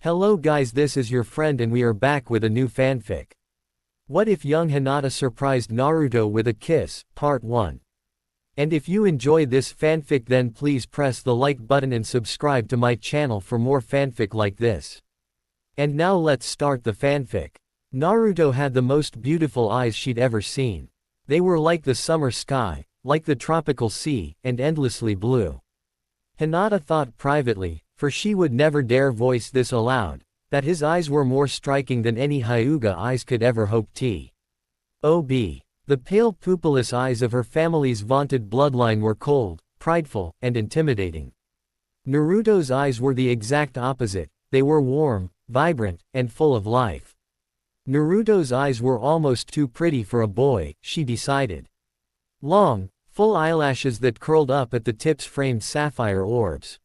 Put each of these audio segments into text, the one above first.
Hello guys, this is your friend and we are back with a new fanfic. What if young Hinata surprised Naruto with a kiss, part 1. And if you enjoy this fanfic then please press the like button and subscribe to my channel for more fanfic like this. And now let's start the fanfic. Naruto had the most beautiful eyes she'd ever seen. They were like the summer sky, like the tropical sea, and endlessly blue. Hinata thought privately, for she would never dare voice this aloud, that his eyes were more striking than any Hyuga eyes could ever hope to. The pale pupilless eyes of her family's vaunted bloodline were cold, prideful, and intimidating. Naruto's eyes were the exact opposite, they were warm, vibrant, and full of life. Naruto's eyes were almost too pretty for a boy, she decided. Long, full eyelashes that curled up at the tips framed sapphire orbs.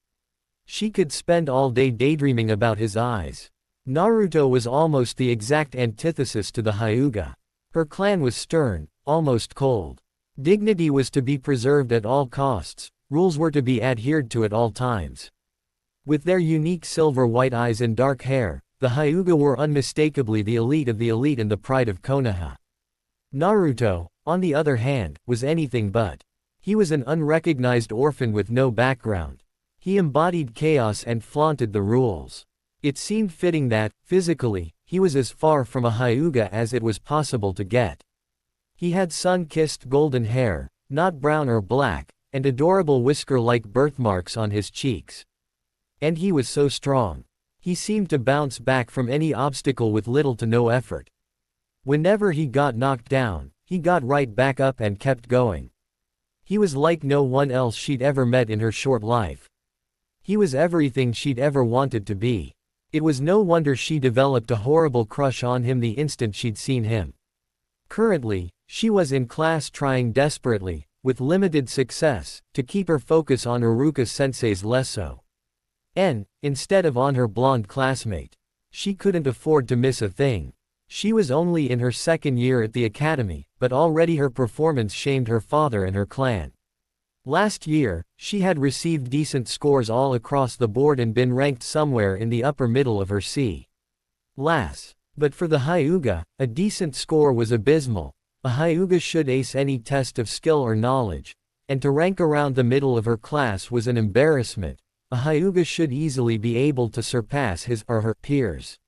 She could spend all day daydreaming about his eyes. Naruto was almost the exact antithesis to the Hyuga. Her clan was stern, almost cold. Dignity was to be preserved at all costs, rules were to be adhered to at all times. With their unique silver-white eyes and dark hair, the Hyuga were unmistakably the elite of the elite and the pride of Konoha. Naruto, on the other hand, was anything but. He was an unrecognized orphan with no background. He embodied chaos and flaunted the rules. It seemed fitting that, physically, he was as far from a Hyuga as it was possible to get. He had sun-kissed golden hair, not brown or black, and adorable whisker-like birthmarks on his cheeks. And he was so strong. He seemed to bounce back from any obstacle with little to no effort. Whenever he got knocked down, he got right back up and kept going. He was like no one else she'd ever met in her short life. He was everything she'd ever wanted to be. It was no wonder she developed a horrible crush on him the instant she'd seen him. Currently, she was in class trying desperately, with limited success, to keep her focus on Iruka-sensei's lesso. Instead of on her blonde classmate. She couldn't afford to miss a thing. She was only in her second year at the academy, but already her performance shamed her father and her clan. Last year, she had received decent scores all across the board and been ranked somewhere in the upper middle of her class. But for the Hyuga, a decent score was abysmal. A Hyuga should ace any test of skill or knowledge, and to rank around the middle of her class was an embarrassment. A Hyuga should easily be able to surpass his or her peers.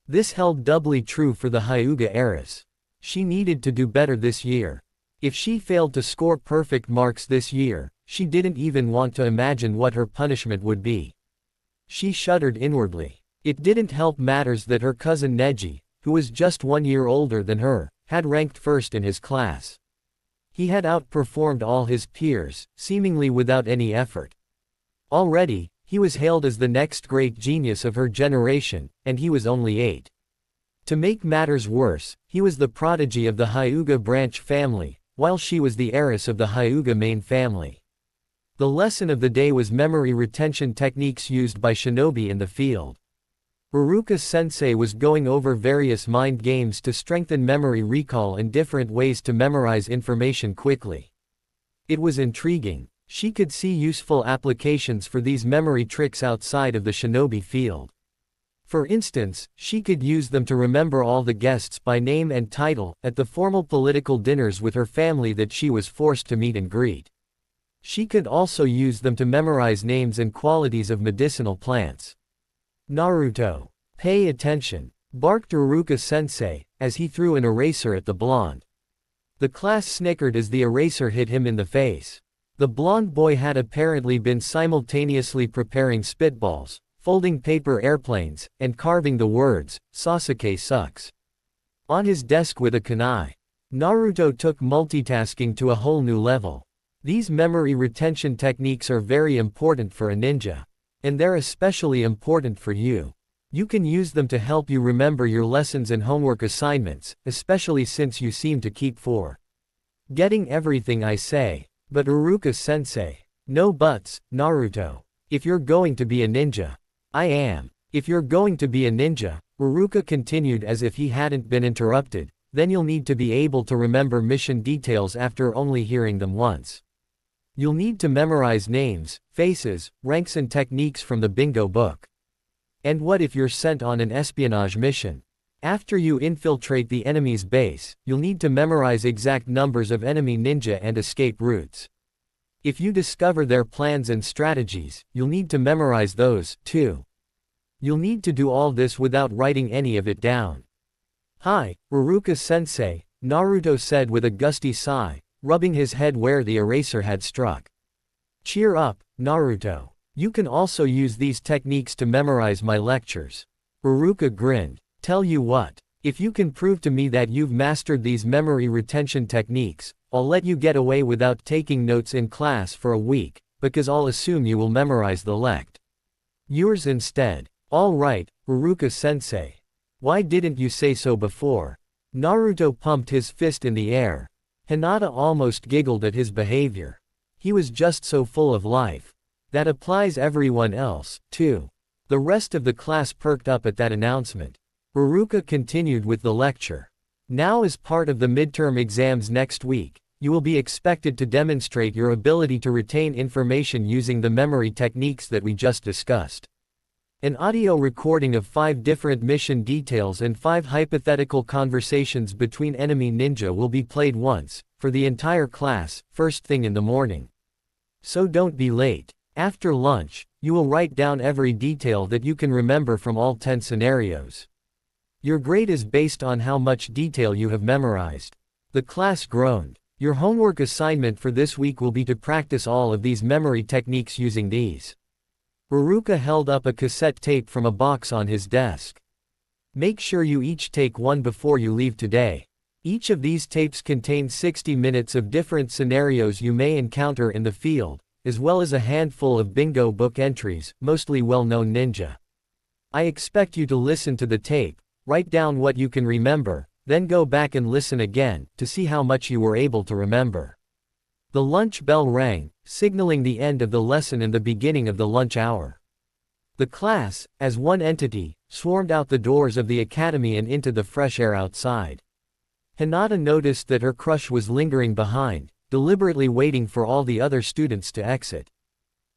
This held doubly true for the Hyuga heiress. She needed to do better this year. If she failed to score perfect marks this year, she didn't even want to imagine what her punishment would be. She shuddered inwardly. It didn't help matters that her cousin Neji, who was just 1 year older than her, had ranked first in his class. He had outperformed all his peers, seemingly without any effort. Already, he was hailed as the next great genius of her generation, and he was only 8. To make matters worse, he was the prodigy of the Hyuga branch family, while she was the heiress of the Hyuga main family. The lesson of the day was memory retention techniques used by shinobi in the field. Iruka-sensei was going over various mind games to strengthen memory recall and different ways to memorize information quickly. It was intriguing. She could see useful applications for these memory tricks outside of the shinobi field. For instance, she could use them to remember all the guests by name and title at the formal political dinners with her family that she was forced to meet and greet. She could also use them to memorize names and qualities of medicinal plants. Naruto, pay attention, barked Iruka-sensei, as he threw an eraser at the blonde. The class snickered as the eraser hit him in the face. The blonde boy had apparently been simultaneously preparing spitballs, folding paper airplanes, and carving the words, "Sasuke sucks," on his desk with a kunai. Naruto took multitasking to a whole new level. These memory retention techniques are very important for a ninja. And they're especially important for you. You can use them to help you remember your lessons and homework assignments, especially since you seem to keep forgetting everything I say. But Iruka-sensei. No buts, Naruto. If you're going to be a ninja. I am. If you're going to be a ninja, Iruka continued as if he hadn't been interrupted, then you'll need to be able to remember mission details after only hearing them once. You'll need to memorize names, faces, ranks and techniques from the bingo book. And what if you're sent on an espionage mission? After you infiltrate the enemy's base, you'll need to memorize exact numbers of enemy ninja and escape routes. If you discover their plans and strategies, you'll need to memorize those, too. You'll need to do all this without writing any of it down. Hi, Ruruka-sensei, Naruto said with a gusty sigh, rubbing his head where the eraser had struck. Cheer up, Naruto. You can also use these techniques to memorize my lectures. Ruruka grinned. Tell you what, if you can prove to me that you've mastered these memory retention techniques, I'll let you get away without taking notes in class for a week, because I'll assume you will memorize the lect. Yours instead. All right, Ruruka-sensei. Why didn't you say so before? Naruto pumped his fist in the air. Hinata almost giggled at his behavior. He was just so full of life. That applies everyone else, too. The rest of the class perked up at that announcement. Ruruka continued with the lecture. Now, as part of the midterm exams next week, you will be expected to demonstrate your ability to retain information using the memory techniques that we just discussed. An audio recording of 5 different mission details and 5 hypothetical conversations between enemy ninja will be played once, for the entire class, first thing in the morning. So don't be late. After lunch, you will write down every detail that you can remember from all 10 scenarios. Your grade is based on how much detail you have memorized. The class groaned. Your homework assignment for this week will be to practice all of these memory techniques using these. Ruruka held up a cassette tape from a box on his desk. Make sure you each take one before you leave today. Each of these tapes contains 60 minutes of different scenarios you may encounter in the field, as well as a handful of bingo book entries, mostly well-known ninja. I expect you to listen to the tape, write down what you can remember, then go back and listen again, to see how much you were able to remember. The lunch bell rang, signaling the end of the lesson and the beginning of the lunch hour. The class, as one entity, swarmed out the doors of the academy and into the fresh air outside. Hinata noticed that her crush was lingering behind, deliberately waiting for all the other students to exit.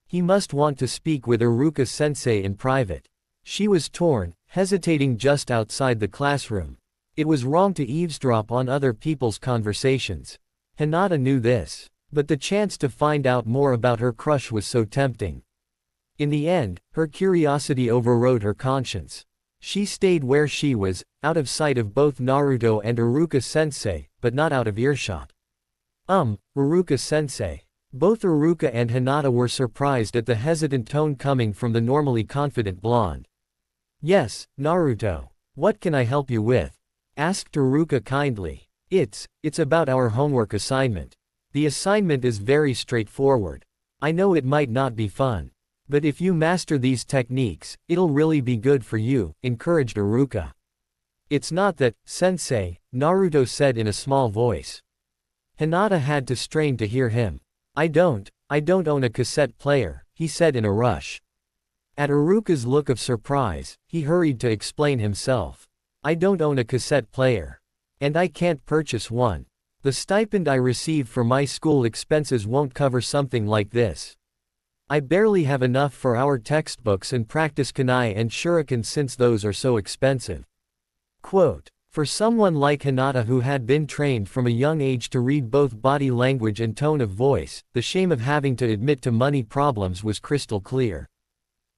He must want to speak with Ruruka-sensei in private. She was torn, hesitating just outside the classroom. It was wrong to eavesdrop on other people's conversations. Hinata knew this. But the chance to find out more about her crush was so tempting. In the end, her curiosity overrode her conscience. She stayed where she was, out of sight of both Naruto and Ruruka-sensei, but not out of earshot. Ruruka-sensei. Both Ruruka and Hinata were surprised at the hesitant tone coming from the normally confident blonde. Yes, Naruto. What can I help you with? Asked Ruruka kindly. It's about our homework assignment. The assignment is very straightforward. I know it might not be fun. But if you master these techniques, it'll really be good for you, encouraged Ruruka. It's not that, sensei, Naruto said in a small voice. Hinata had to strain to hear him. I don't own a cassette player, he said in a rush. At Ruruka's look of surprise, he hurried to explain himself. I don't own a cassette player. And I can't purchase one. The stipend I receive for my school expenses won't cover something like this. I barely have enough for our textbooks and practice kunai and shuriken since those are so expensive. Quote, for someone like Hinata who had been trained from a young age to read both body language and tone of voice, the shame of having to admit to money problems was crystal clear.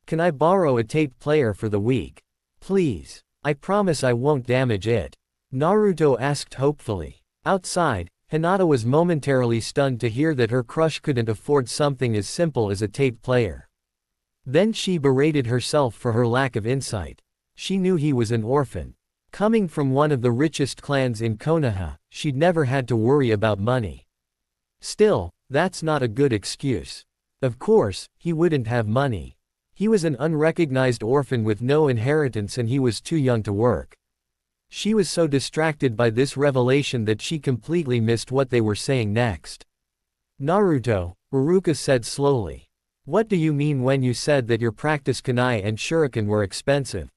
Can I borrow a tape player for the week? Please. I promise I won't damage it. Naruto asked hopefully. Outside, Hinata was momentarily stunned to hear that her crush couldn't afford something as simple as a tape player. Then she berated herself for her lack of insight. She knew he was an orphan. Coming from one of the richest clans in Konoha, she'd never had to worry about money. Still, that's not a good excuse. Of course, he wouldn't have money. He was an unrecognized orphan with no inheritance and he was too young to work. She was so distracted by this revelation that she completely missed what they were saying next. Naruto, Ruruka said slowly. What do you mean when you said that your practice kunai and shuriken were expensive?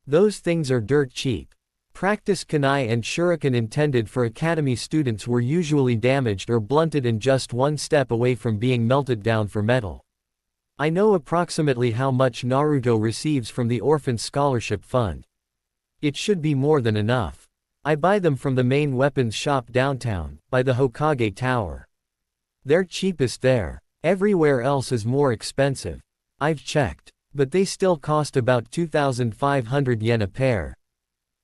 Those things are dirt cheap. Practice kunai and shuriken intended for academy students were usually damaged or blunted and just one step away from being melted down for metal. I know approximately how much Naruto receives from the Orphan Scholarship Fund. It should be more than enough. I buy them from the main weapons shop downtown, by the Hokage Tower. They're cheapest there. Everywhere else is more expensive. I've checked. But they still cost about 2,500 yen a pair.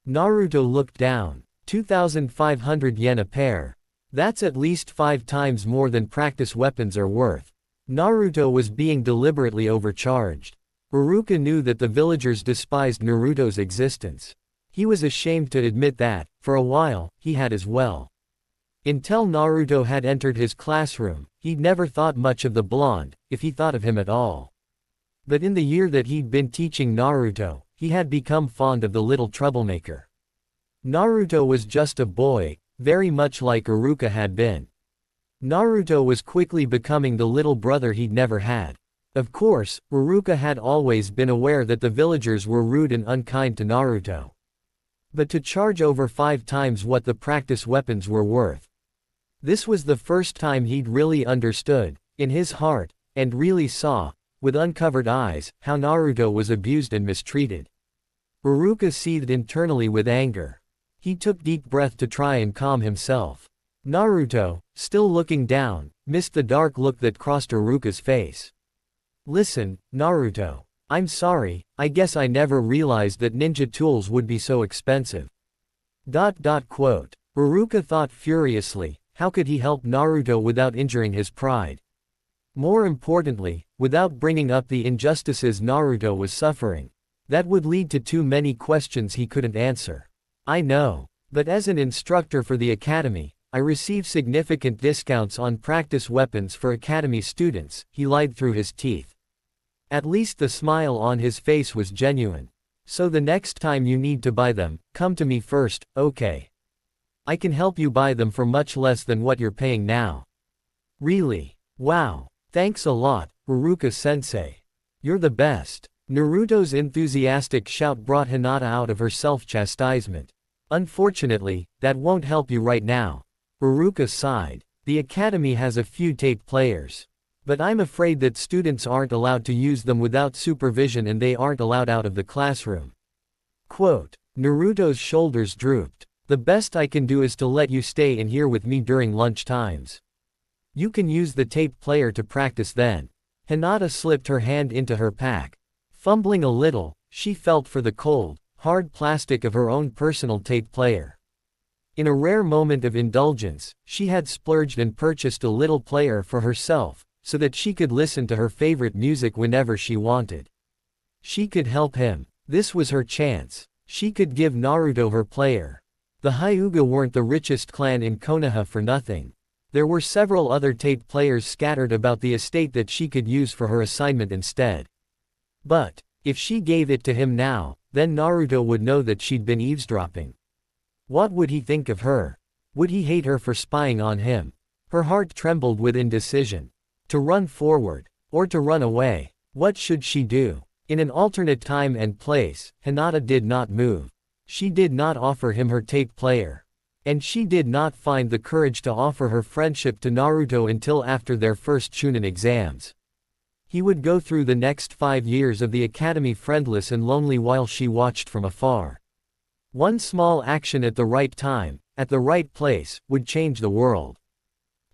Naruto looked down. 2,500 yen a pair. That's at least 5 times more than practice weapons are worth. Naruto was being deliberately overcharged. Iruka knew that the villagers despised Naruto's existence. He was ashamed to admit that, for a while, he had as well. Until Naruto had entered his classroom, he'd never thought much of the blonde, if he thought of him at all. But in the year that he'd been teaching Naruto, he had become fond of the little troublemaker. Naruto was just a boy, very much like Iruka had been. Naruto was quickly becoming the little brother he'd never had. Of course, Iruka had always been aware that the villagers were rude and unkind to Naruto. But to charge over 5 times what the practice weapons were worth. This was the first time he'd really understood, in his heart, and really saw, with uncovered eyes, how Naruto was abused and mistreated. Iruka seethed internally with anger. He took deep breath to try and calm himself. Naruto, still looking down, missed the dark look that crossed Iruka's face. Listen, Naruto. I'm sorry, I guess I never realized that ninja tools would be so expensive. Iruka thought furiously, how could he help Naruto without injuring his pride? More importantly, without bringing up the injustices Naruto was suffering. That would lead to too many questions he couldn't answer. I know. But as an instructor for the academy, I receive significant discounts on practice weapons for academy students, he lied through his teeth. At least the smile on his face was genuine. So the next time you need to buy them, come to me first, okay? I can help you buy them for much less than what you're paying now. Really? Wow. Thanks a lot, Iruka-sensei. You're the best. Naruto's enthusiastic shout brought Hinata out of her self-chastisement. Unfortunately, that won't help you right now. Iruka sighed. The academy has a few tape players. But I'm afraid that students aren't allowed to use them without supervision and they aren't allowed out of the classroom. Naruto's shoulders drooped. The best I can do is to let you stay in here with me during lunch times. You can use the tape player to practice then. Hinata slipped her hand into her pack. Fumbling a little, she felt for the cold, hard plastic of her own personal tape player. In a rare moment of indulgence, she had splurged and purchased a little player for herself, so that she could listen to her favorite music whenever she wanted. She could help him. This was her chance. She could give Naruto her player. The Hyuga weren't the richest clan in Konoha for nothing. There were several other tape players scattered about the estate that she could use for her assignment instead. But, if she gave it to him now, then Naruto would know that she'd been eavesdropping. What would he think of her? Would he hate her for spying on him? Her heart trembled with indecision. To run forward, or to run away. What should she do? In an alternate time and place, Hinata did not move. She did not offer him her tape player. And she did not find the courage to offer her friendship to Naruto until after their first Chunin exams. He would go through the next 5 years of the academy friendless and lonely while she watched from afar. One small action at the right time, at the right place, would change the world.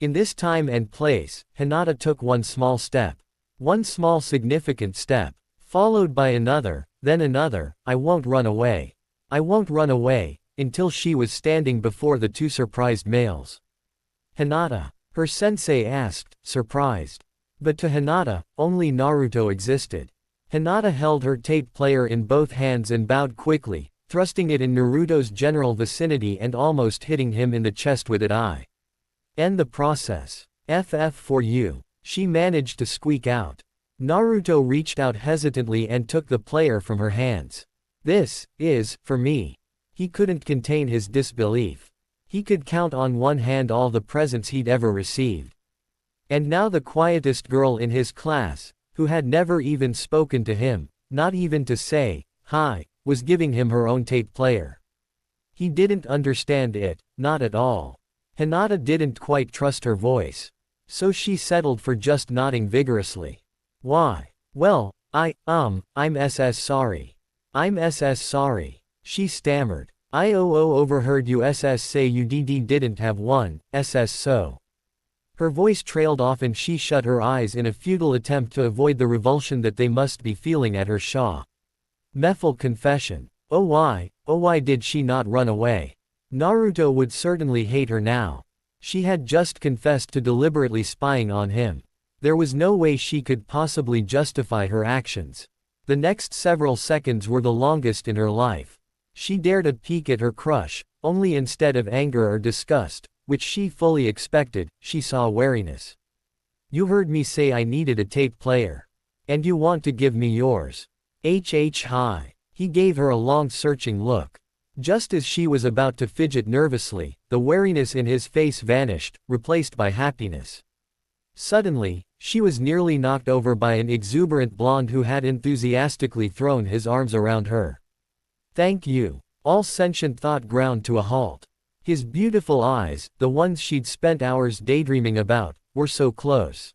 In this time and place, Hinata took one small step. One small significant step. Followed by another, then another. I won't run away. I won't run away, until she was standing before the 2 surprised males. Hinata? Her sensei asked, surprised. But to Hinata, only Naruto existed. Hinata held her tape player in both hands and bowed quickly, thrusting it in Naruto's general vicinity and almost hitting him in the chest with it. End the process. FF for you. She managed to squeak out. Naruto reached out hesitantly and took the player from her hands. This is, for me. He couldn't contain his disbelief. He could count on one hand all the presents he'd ever received. And now the quietest girl in his class, who had never even spoken to him, not even to say, hi, was giving him her own tape player. He didn't understand it, not at all. Hinata didn't quite trust her voice. So she settled for just nodding vigorously. Why? Well, I'm sorry. I'm sorry. She stammered. I overheard you say you didn't have one, so. Her voice trailed off and she shut her eyes in a futile attempt to avoid the revulsion that they must be feeling at her shameful confession. Oh why did she not run away? Naruto would certainly hate her now. She had just confessed to deliberately spying on him. There was no way she could possibly justify her actions. The next several seconds were the longest in her life. She dared a peek at her crush, only instead of anger or disgust, which she fully expected, she saw wariness. You heard me say I needed a tape player. And you want to give me yours. Hi. He gave her a long searching look. Just as she was about to fidget nervously, the wariness in his face vanished, replaced by happiness. Suddenly, she was nearly knocked over by an exuberant blonde who had enthusiastically thrown his arms around her. Thank you. All sentient thought ground to a halt. His beautiful eyes, the ones she'd spent hours daydreaming about, were so close.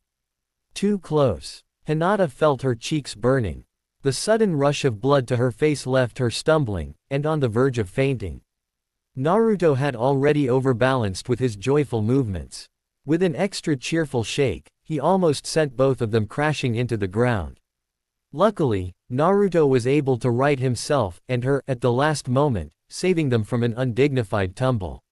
Too close. Hinata felt her cheeks burning. The sudden rush of blood to her face left her stumbling, and on the verge of fainting. Naruto had already overbalanced with his joyful movements. With an extra cheerful shake, he almost sent both of them crashing into the ground. Luckily, Naruto was able to right himself and her at the last moment, saving them from an undignified tumble.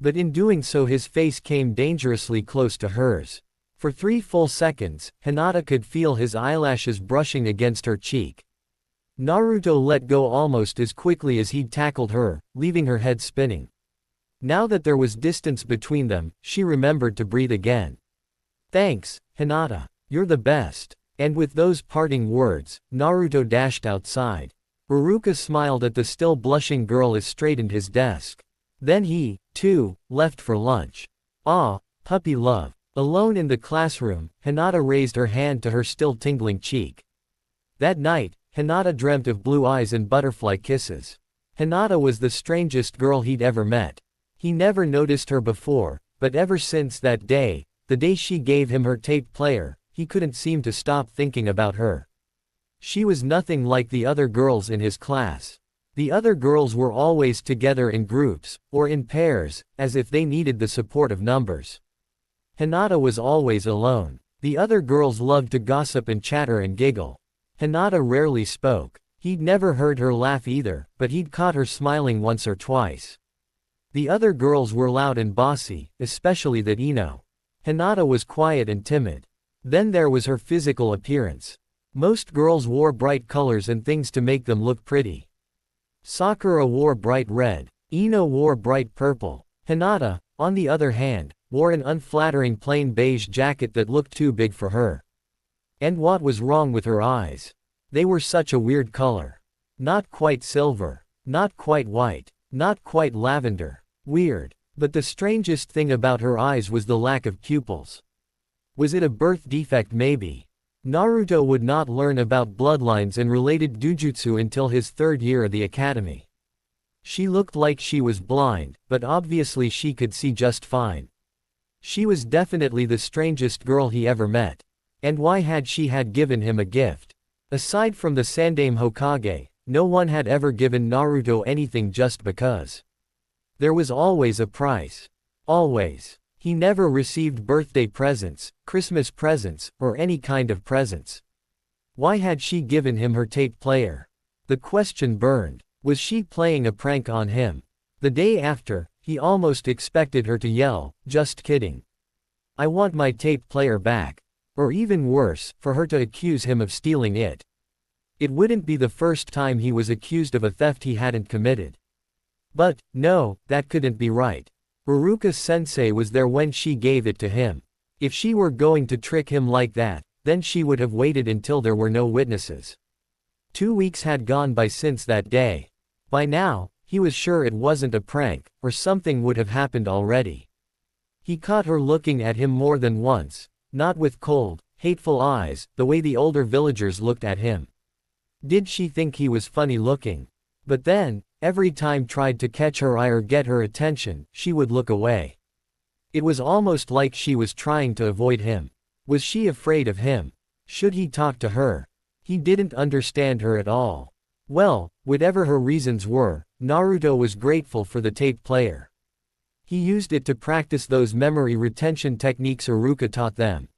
But in doing so his face came dangerously close to hers. For 3 full seconds, Hinata could feel his eyelashes brushing against her cheek. Naruto let go almost as quickly as he'd tackled her, leaving her head spinning. Now that there was distance between them, she remembered to breathe again. Thanks, Hinata. You're the best. And with those parting words, Naruto dashed outside. Haruka smiled at the still blushing girl as straightened his desk. Then he, too, left for lunch. Ah, puppy love. Alone in the classroom, Hinata raised her hand to her still tingling cheek. That night, Hinata dreamt of blue eyes and butterfly kisses. Hinata was the strangest girl he'd ever met. He never noticed her before, but ever since that day, the day she gave him her tape player, he couldn't seem to stop thinking about her. She was nothing like the other girls in his class. The other girls were always together in groups, or in pairs, as if they needed the support of numbers. Hinata was always alone. The other girls loved to gossip and chatter and giggle. Hinata rarely spoke. He'd never heard her laugh either, but he'd caught her smiling once or twice. The other girls were loud and bossy, especially that Ino. Hinata was quiet and timid. Then there was her physical appearance. Most girls wore bright colors and things to make them look pretty. Sakura wore bright red. Ino wore bright purple. Hinata, on the other hand, wore an unflattering plain beige jacket that looked too big for her. And what was wrong with her eyes? They were such a weird color. Not quite silver. Not quite white. Not quite lavender. Weird. But the strangest thing about her eyes was the lack of pupils. Was it a birth defect maybe? Naruto would not learn about bloodlines and related dujutsu until his 3rd year of the academy. She looked like she was blind, but obviously she could see just fine. She was definitely the strangest girl he ever met. And why had she given him a gift? Aside from the Sandaime Hokage, no one had ever given Naruto anything just because. There was always a price. Always. He never received birthday presents, Christmas presents, or any kind of presents. Why had she given him her tape player? The question burned. Was she playing a prank on him? The day after, he almost expected her to yell, "Just kidding. I want my tape player back." Or even worse, for her to accuse him of stealing it. It wouldn't be the first time he was accused of a theft he hadn't committed. But, no, that couldn't be right. Haruka-sensei was there when she gave it to him. If she were going to trick him like that, then she would have waited until there were no witnesses. 2 weeks had gone by since that day. By now, he was sure it wasn't a prank, or something would have happened already. He caught her looking at him more than once, not with cold, hateful eyes, the way the older villagers looked at him. Did she think he was funny looking? But then, every time tried to catch her eye or get her attention, she would look away. It was almost like she was trying to avoid him. Was she afraid of him? Should he talk to her? He didn't understand her at all. Well, whatever her reasons were, Naruto was grateful for the tape player. He used it to practice those memory retention techniques Iruka taught them.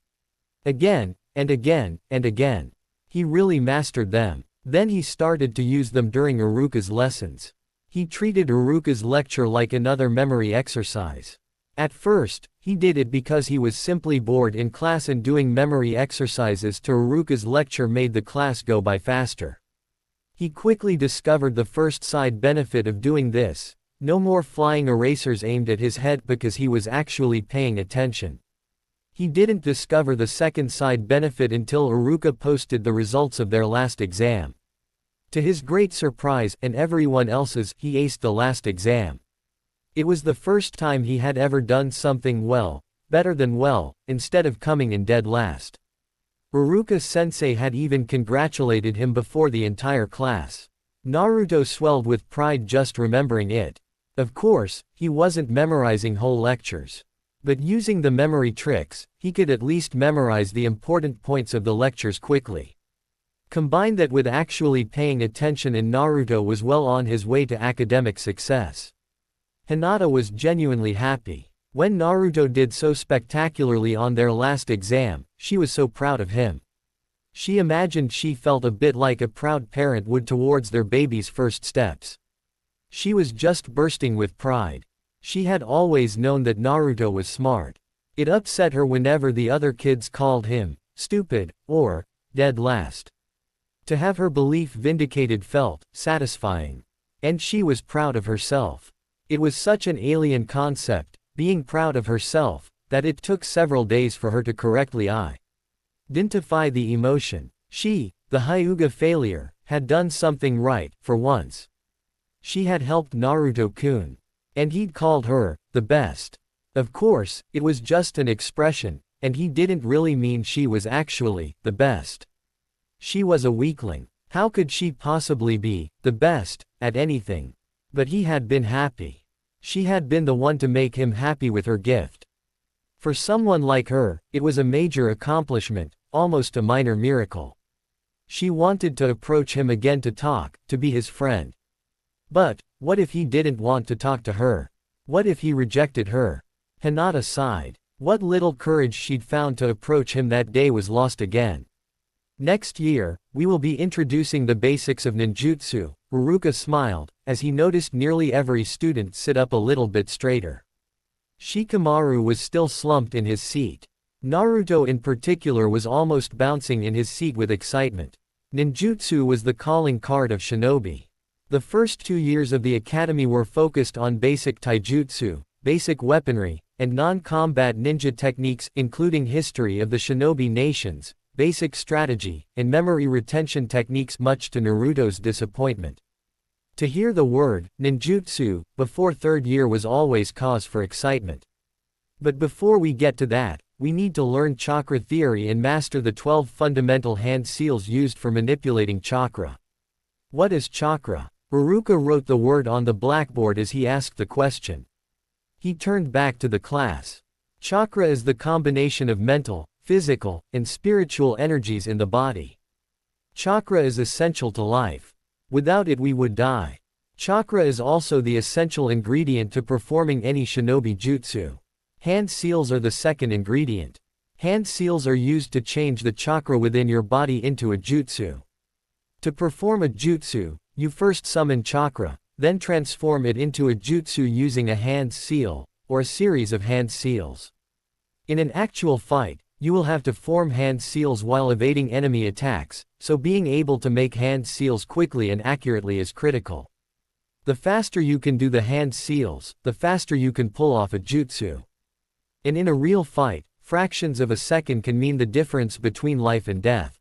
Again, and again, and again. He really mastered them. Then he started to use them during Iruka's lessons. He treated Iruka's lecture like another memory exercise. At first, he did it because he was simply bored in class, and doing memory exercises to Iruka's lecture made the class go by faster. He quickly discovered the first side benefit of doing this: no more flying erasers aimed at his head, because he was actually paying attention. He didn't discover the second side benefit until Iruka posted the results of their last exam. To his great surprise, and everyone else's, he aced the last exam. It was the first time he had ever done something well, better than well, instead of coming in dead last. Iruka-sensei had even congratulated him before the entire class. Naruto swelled with pride just remembering it. Of course, he wasn't memorizing whole lectures. But using the memory tricks, he could at least memorize the important points of the lectures quickly. Combine that with actually paying attention, and Naruto was well on his way to academic success. Hinata was genuinely happy. When Naruto did so spectacularly on their last exam, she was so proud of him. She imagined she felt a bit like a proud parent would towards their baby's first steps. She was just bursting with pride. She had always known that Naruto was smart. It upset her whenever the other kids called him stupid or dead last. To have her belief vindicated felt satisfying. And she was proud of herself. It was such an alien concept, being proud of herself, that it took several days for her to correctly identify the emotion. She, the Hyuga failure, had done something right, for once. She had helped Naruto-kun. And he'd called her the best. Of course, it was just an expression, and he didn't really mean she was actually the best. She was a weakling. How could she possibly be the best at anything? But he had been happy. She had been the one to make him happy with her gift. For someone like her, it was a major accomplishment, almost a minor miracle. She wanted to approach him again to talk, to be his friend. But what if he didn't want to talk to her? What if he rejected her? Hinata sighed. What little courage she'd found to approach him that day was lost again. Next year, we will be introducing the basics of ninjutsu. Iruka smiled, as he noticed nearly every student sit up a little bit straighter. Shikamaru was still slumped in his seat. Naruto in particular was almost bouncing in his seat with excitement. Ninjutsu was the calling card of shinobi. The first 2 years of the academy were focused on basic taijutsu, basic weaponry, and non-combat ninja techniques, including history of the shinobi nations, basic strategy, and memory retention techniques, much to Naruto's disappointment. To hear the word ninjutsu before 3rd year was always cause for excitement. But before we get to that, we need to learn chakra theory and master the 12 fundamental hand seals used for manipulating chakra. What is chakra? Iruka wrote the word on the blackboard as he asked the question. He turned back to the class. Chakra is the combination of mental, physical, and spiritual energies in the body. Chakra is essential to life. Without it we would die. Chakra is also the essential ingredient to performing any shinobi jutsu. Hand seals are the second ingredient. Hand seals are used to change the chakra within your body into a jutsu. To perform a jutsu, you first summon chakra, then transform it into a jutsu using a hand seal, or a series of hand seals. In an actual fight, you will have to form hand seals while evading enemy attacks, so being able to make hand seals quickly and accurately is critical. The faster you can do the hand seals, the faster you can pull off a jutsu. And in a real fight, fractions of a second can mean the difference between life and death.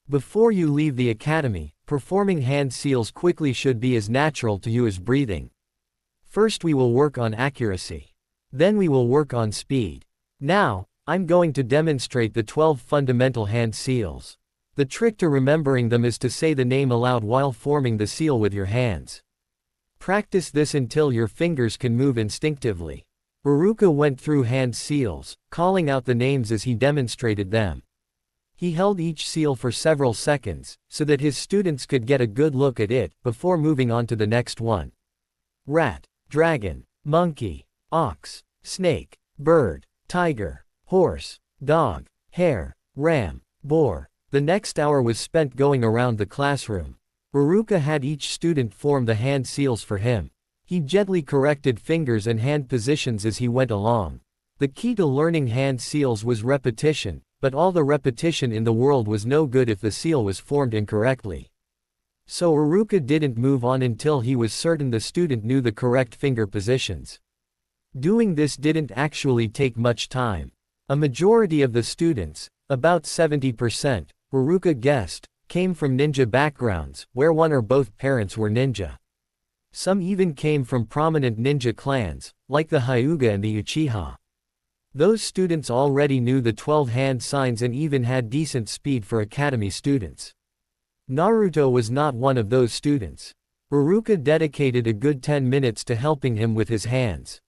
Before you leave the academy, performing hand seals quickly should be as natural to you as breathing. First we will work on accuracy. Then we will work on speed. Now, I'm going to demonstrate the 12 fundamental hand seals. The trick to remembering them is to say the name aloud while forming the seal with your hands. Practice this until your fingers can move instinctively. Iruka went through hand seals, calling out the names as he demonstrated them. He held each seal for several seconds, so that his students could get a good look at it, before moving on to the next one. Rat, dragon, monkey, ox, snake, bird, tiger, horse, dog, hare, ram, boar. The next hour was spent going around the classroom. Haruka had each student form the hand seals for him. He gently corrected fingers and hand positions as he went along. The key to learning hand seals was repetition, but all the repetition in the world was no good if the seal was formed incorrectly. So Haruka didn't move on until he was certain the student knew the correct finger positions. Doing this didn't actually take much time. A majority of the students, about 70%, Haruka guessed, came from ninja backgrounds, where one or both parents were ninja. Some even came from prominent ninja clans, like the Hyuga and the Uchiha. Those students already knew the 12 hand signs and even had decent speed for academy students. Naruto was not one of those students. Haruka dedicated a good 10 minutes to helping him with his hands.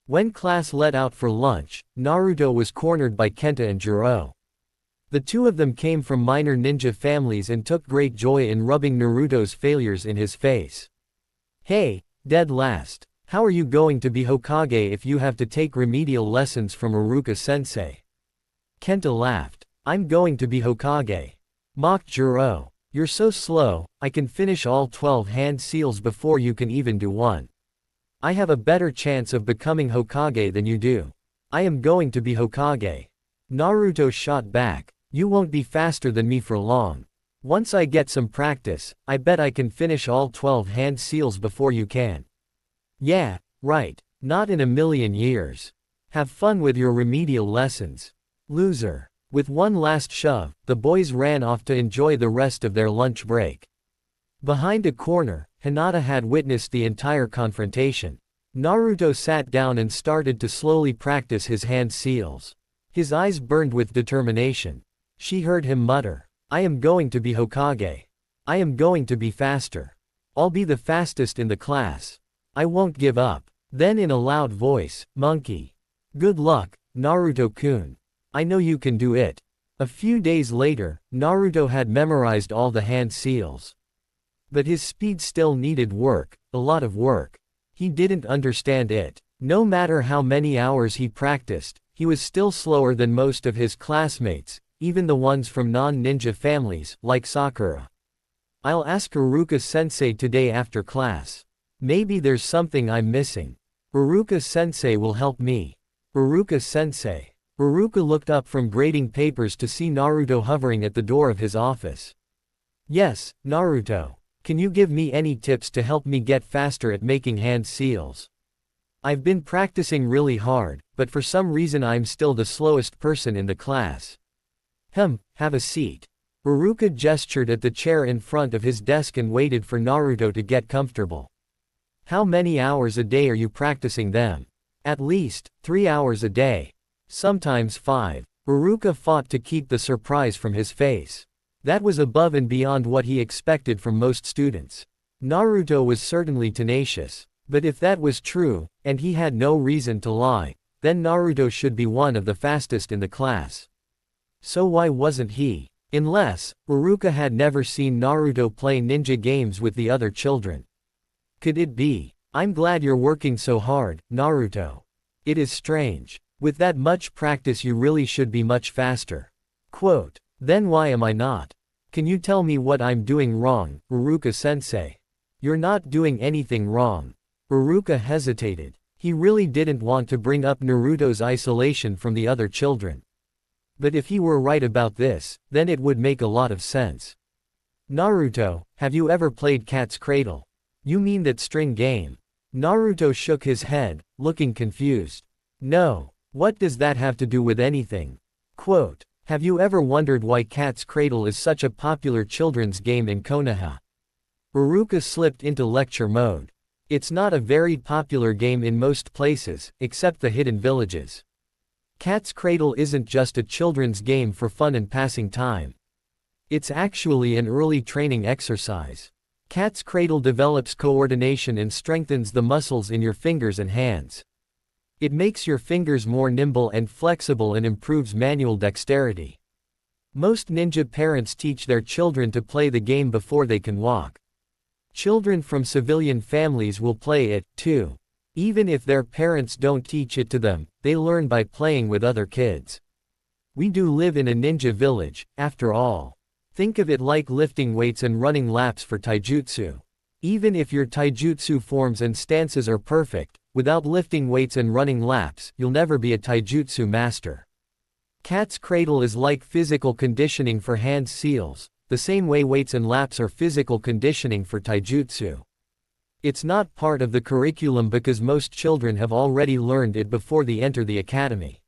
When class let out for lunch, Naruto was cornered by Kenta and Jiro. The two of them came from minor ninja families and took great joy in rubbing Naruto's failures in his face. "Hey, dead last. How are you going to be Hokage if you have to take remedial lessons from Haruka-sensei?" Kenta laughed. "I'm going to be Hokage," mocked Jiro. "You're so slow, I can finish all 12 hand seals before you can even do one. I have a better chance of becoming Hokage than you do. I am going to be Hokage." Naruto shot back. "You won't be faster than me for long. Once I get some practice, I bet I can finish all 12 hand seals before you can." "Yeah, right. Not in a million years. Have fun with your remedial lessons, loser." With one last shove, the boys ran off to enjoy the rest of their lunch break. Behind a corner, Hinata had witnessed the entire confrontation. Naruto sat down and started to slowly practice his hand seals. His eyes burned with determination. She heard him mutter, "I am going to be Hokage. I am going to be faster. I'll be the fastest in the class. I won't give up." Then in a loud voice, "Monkey. Good luck, Naruto-kun. I know you can do it." A few days later, Naruto had memorized all the hand seals. But his speed still needed work, a lot of work. He didn't understand it. No matter how many hours he practiced, he was still slower than most of his classmates, even the ones from non-ninja families, like Sakura. "I'll ask Haruka-sensei today after class. Maybe there's something I'm missing. Haruka-sensei will help me." Haruka-sensei. Haruka looked up from grading papers to see Naruto hovering at the door of his office. "Yes, Naruto. Can you give me any tips to help me get faster at making hand seals? I've been practicing really hard, but for some reason I'm still the slowest person in the class." Have a seat." Haruka gestured at the chair in front of his desk and waited for Naruto to get comfortable. "How many hours a day are you practicing them?" "At least 3 hours a day. Sometimes 5. Haruka fought to keep the surprise from his face. That was above and beyond what he expected from most students. Naruto was certainly tenacious. But if that was true, and he had no reason to lie, then Naruto should be one of the fastest in the class. So why wasn't he? Unless, Haruka had never seen Naruto play ninja games with the other children. Could it be? "I'm glad you're working so hard, Naruto. It is strange. With that much practice you really should be much faster." Quote. "Then why am I not? Can you tell me what I'm doing wrong, Haruka-sensei?" "You're not doing anything wrong." Haruka hesitated. He really didn't want to bring up Naruto's isolation from the other children. But if he were right about this, then it would make a lot of sense. "Naruto, have you ever played Cat's Cradle?" "You mean that string game?" Naruto shook his head, looking confused. "No. What does that have to do with anything?" Quote. "Have you ever wondered why Cat's Cradle is such a popular children's game in Konoha?" Haruka slipped into lecture mode. "It's not a very popular game in most places, except the hidden villages. Cat's Cradle isn't just a children's game for fun and passing time. It's actually an early training exercise. Cat's Cradle develops coordination and strengthens the muscles in your fingers and hands. It makes your fingers more nimble and flexible and improves manual dexterity. Most ninja parents teach their children to play the game before they can walk. Children from civilian families will play it, too. Even if their parents don't teach it to them, they learn by playing with other kids. We do live in a ninja village, after all. Think of it like lifting weights and running laps for taijutsu. Even if your taijutsu forms and stances are perfect, without lifting weights and running laps, you'll never be a taijutsu master. Cat's cradle is like physical conditioning for hand seals, the same way weights and laps are physical conditioning for taijutsu. It's not part of the curriculum because most children have already learned it before they enter the academy.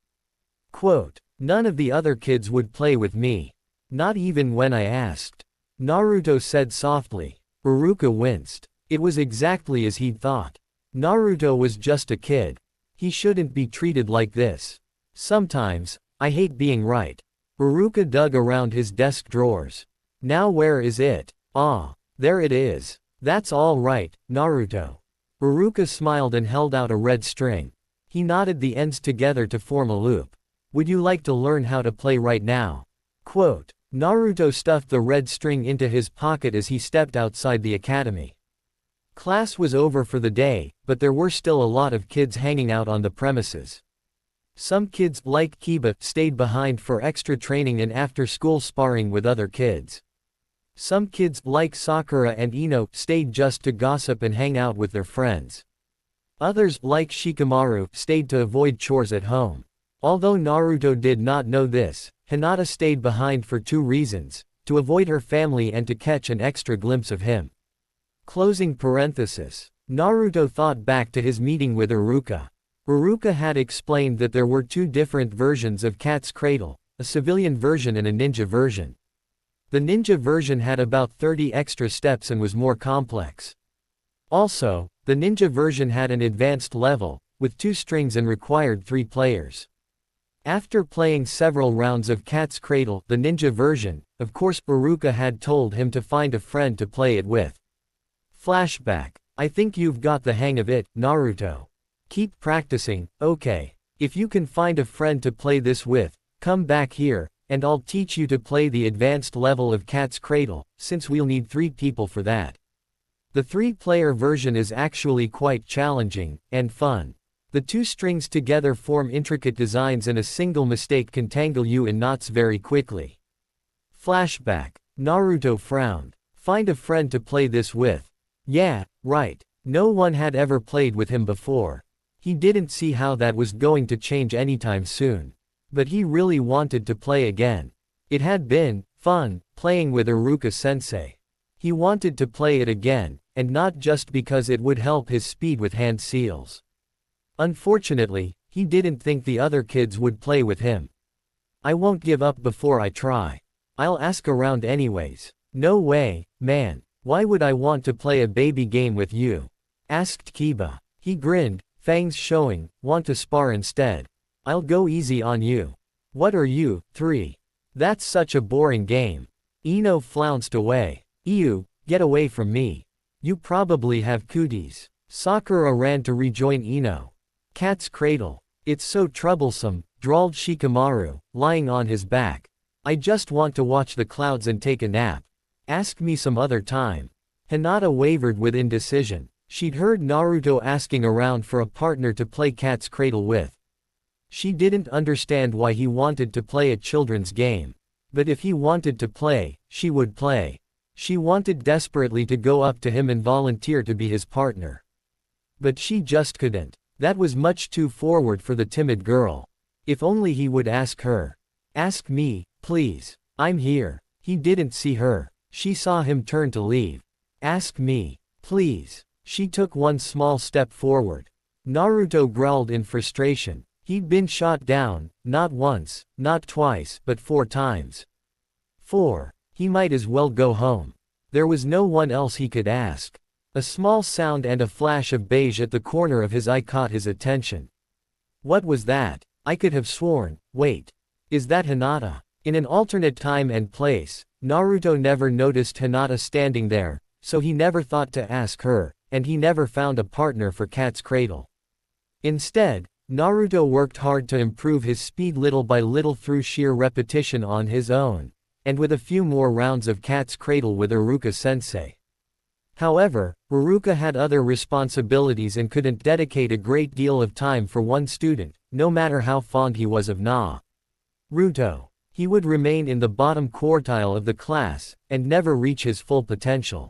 Quote, "None of the other kids would play with me. Not even when I asked," Naruto said softly. Iruka winced. It was exactly as he'd thought. Naruto was just a kid. He shouldn't be treated like this. Sometimes, I hate being right. Iruka dug around his desk drawers. Now where is it? Ah, there it is. That's all right, Naruto. Iruka smiled and held out a red string. He knotted the ends together to form a loop. Would you like to learn how to play right now? Quote, Naruto stuffed the red string into his pocket as he stepped outside the academy. Class was over for the day, but there were still a lot of kids hanging out on the premises. Some kids, like Kiba, stayed behind for extra training and after-school sparring with other kids. Some kids, like Sakura and Ino, stayed just to gossip and hang out with their friends. Others, like Shikamaru, stayed to avoid chores at home. Although Naruto did not know this, Hinata stayed behind for two reasons: to avoid her family and to catch an extra glimpse of him. Closing parenthesis. Naruto thought back to his meeting with Iruka. Iruka had explained that there were two different versions of Cat's Cradle, a civilian version and a ninja version. The ninja version had about 30 extra steps and was more complex. Also, the ninja version had an advanced level, with 2 strings and required 3 players. After playing several rounds of Cat's Cradle, the ninja version, of course, Iruka had told him to find a friend to play it with. Flashback. I think you've got the hang of it, Naruto. Keep practicing, okay? If you can find a friend to play this with, come back here, and I'll teach you to play the advanced level of Cat's Cradle, since we'll need 3 people for that. The 3-player version is actually quite challenging, and fun. The 2 strings together form intricate designs and a single mistake can tangle you in knots very quickly. Flashback. Naruto frowned. Find a friend to play this with. Yeah, right. No one had ever played with him before. He didn't see how that was going to change anytime soon. But he really wanted to play again. It had been fun playing with Iruka-sensei. He wanted to play it again, and not just because it would help his speed with hand seals. Unfortunately, he didn't think the other kids would play with him. I won't give up before I try. I'll ask around anyways. No way, man. Why would I want to play a baby game with you? Asked Kiba. He grinned, fangs showing. Want to spar instead? I'll go easy on you. What are you, 3? That's such a boring game. Ino flounced away. Ew, get away from me. You probably have cooties. Sakura ran to rejoin Ino. Cat's Cradle. It's so troublesome, drawled Shikamaru, lying on his back. I just want to watch the clouds and take a nap. Ask me some other time. Hinata wavered with indecision. She'd heard Naruto asking around for a partner to play Cat's Cradle with. She didn't understand why he wanted to play a children's game. But if he wanted to play, she would play. She wanted desperately to go up to him and volunteer to be his partner. But she just couldn't. That was much too forward for the timid girl. If only he would ask her. Ask me, please. I'm here. He didn't see her. She saw him turn to leave. Ask me, please. She took one small step forward. Naruto growled in frustration. He'd been shot down, not once, not twice, but 4 times. 4. He might as well go home. There was no one else he could ask. A small sound and a flash of beige at the corner of his eye caught his attention. What was that? I could have sworn. Wait. Is that Hinata? In an alternate time and place, Naruto never noticed Hinata standing there, so he never thought to ask her, and he never found a partner for Cat's Cradle. Instead, Naruto worked hard to improve his speed little by little through sheer repetition on his own, and with a few more rounds of Cat's Cradle with Iruka-sensei. However, Iruka had other responsibilities and couldn't dedicate a great deal of time for one student, no matter how fond he was of Naruto. He would remain in the bottom quartile of the class, and never reach his full potential.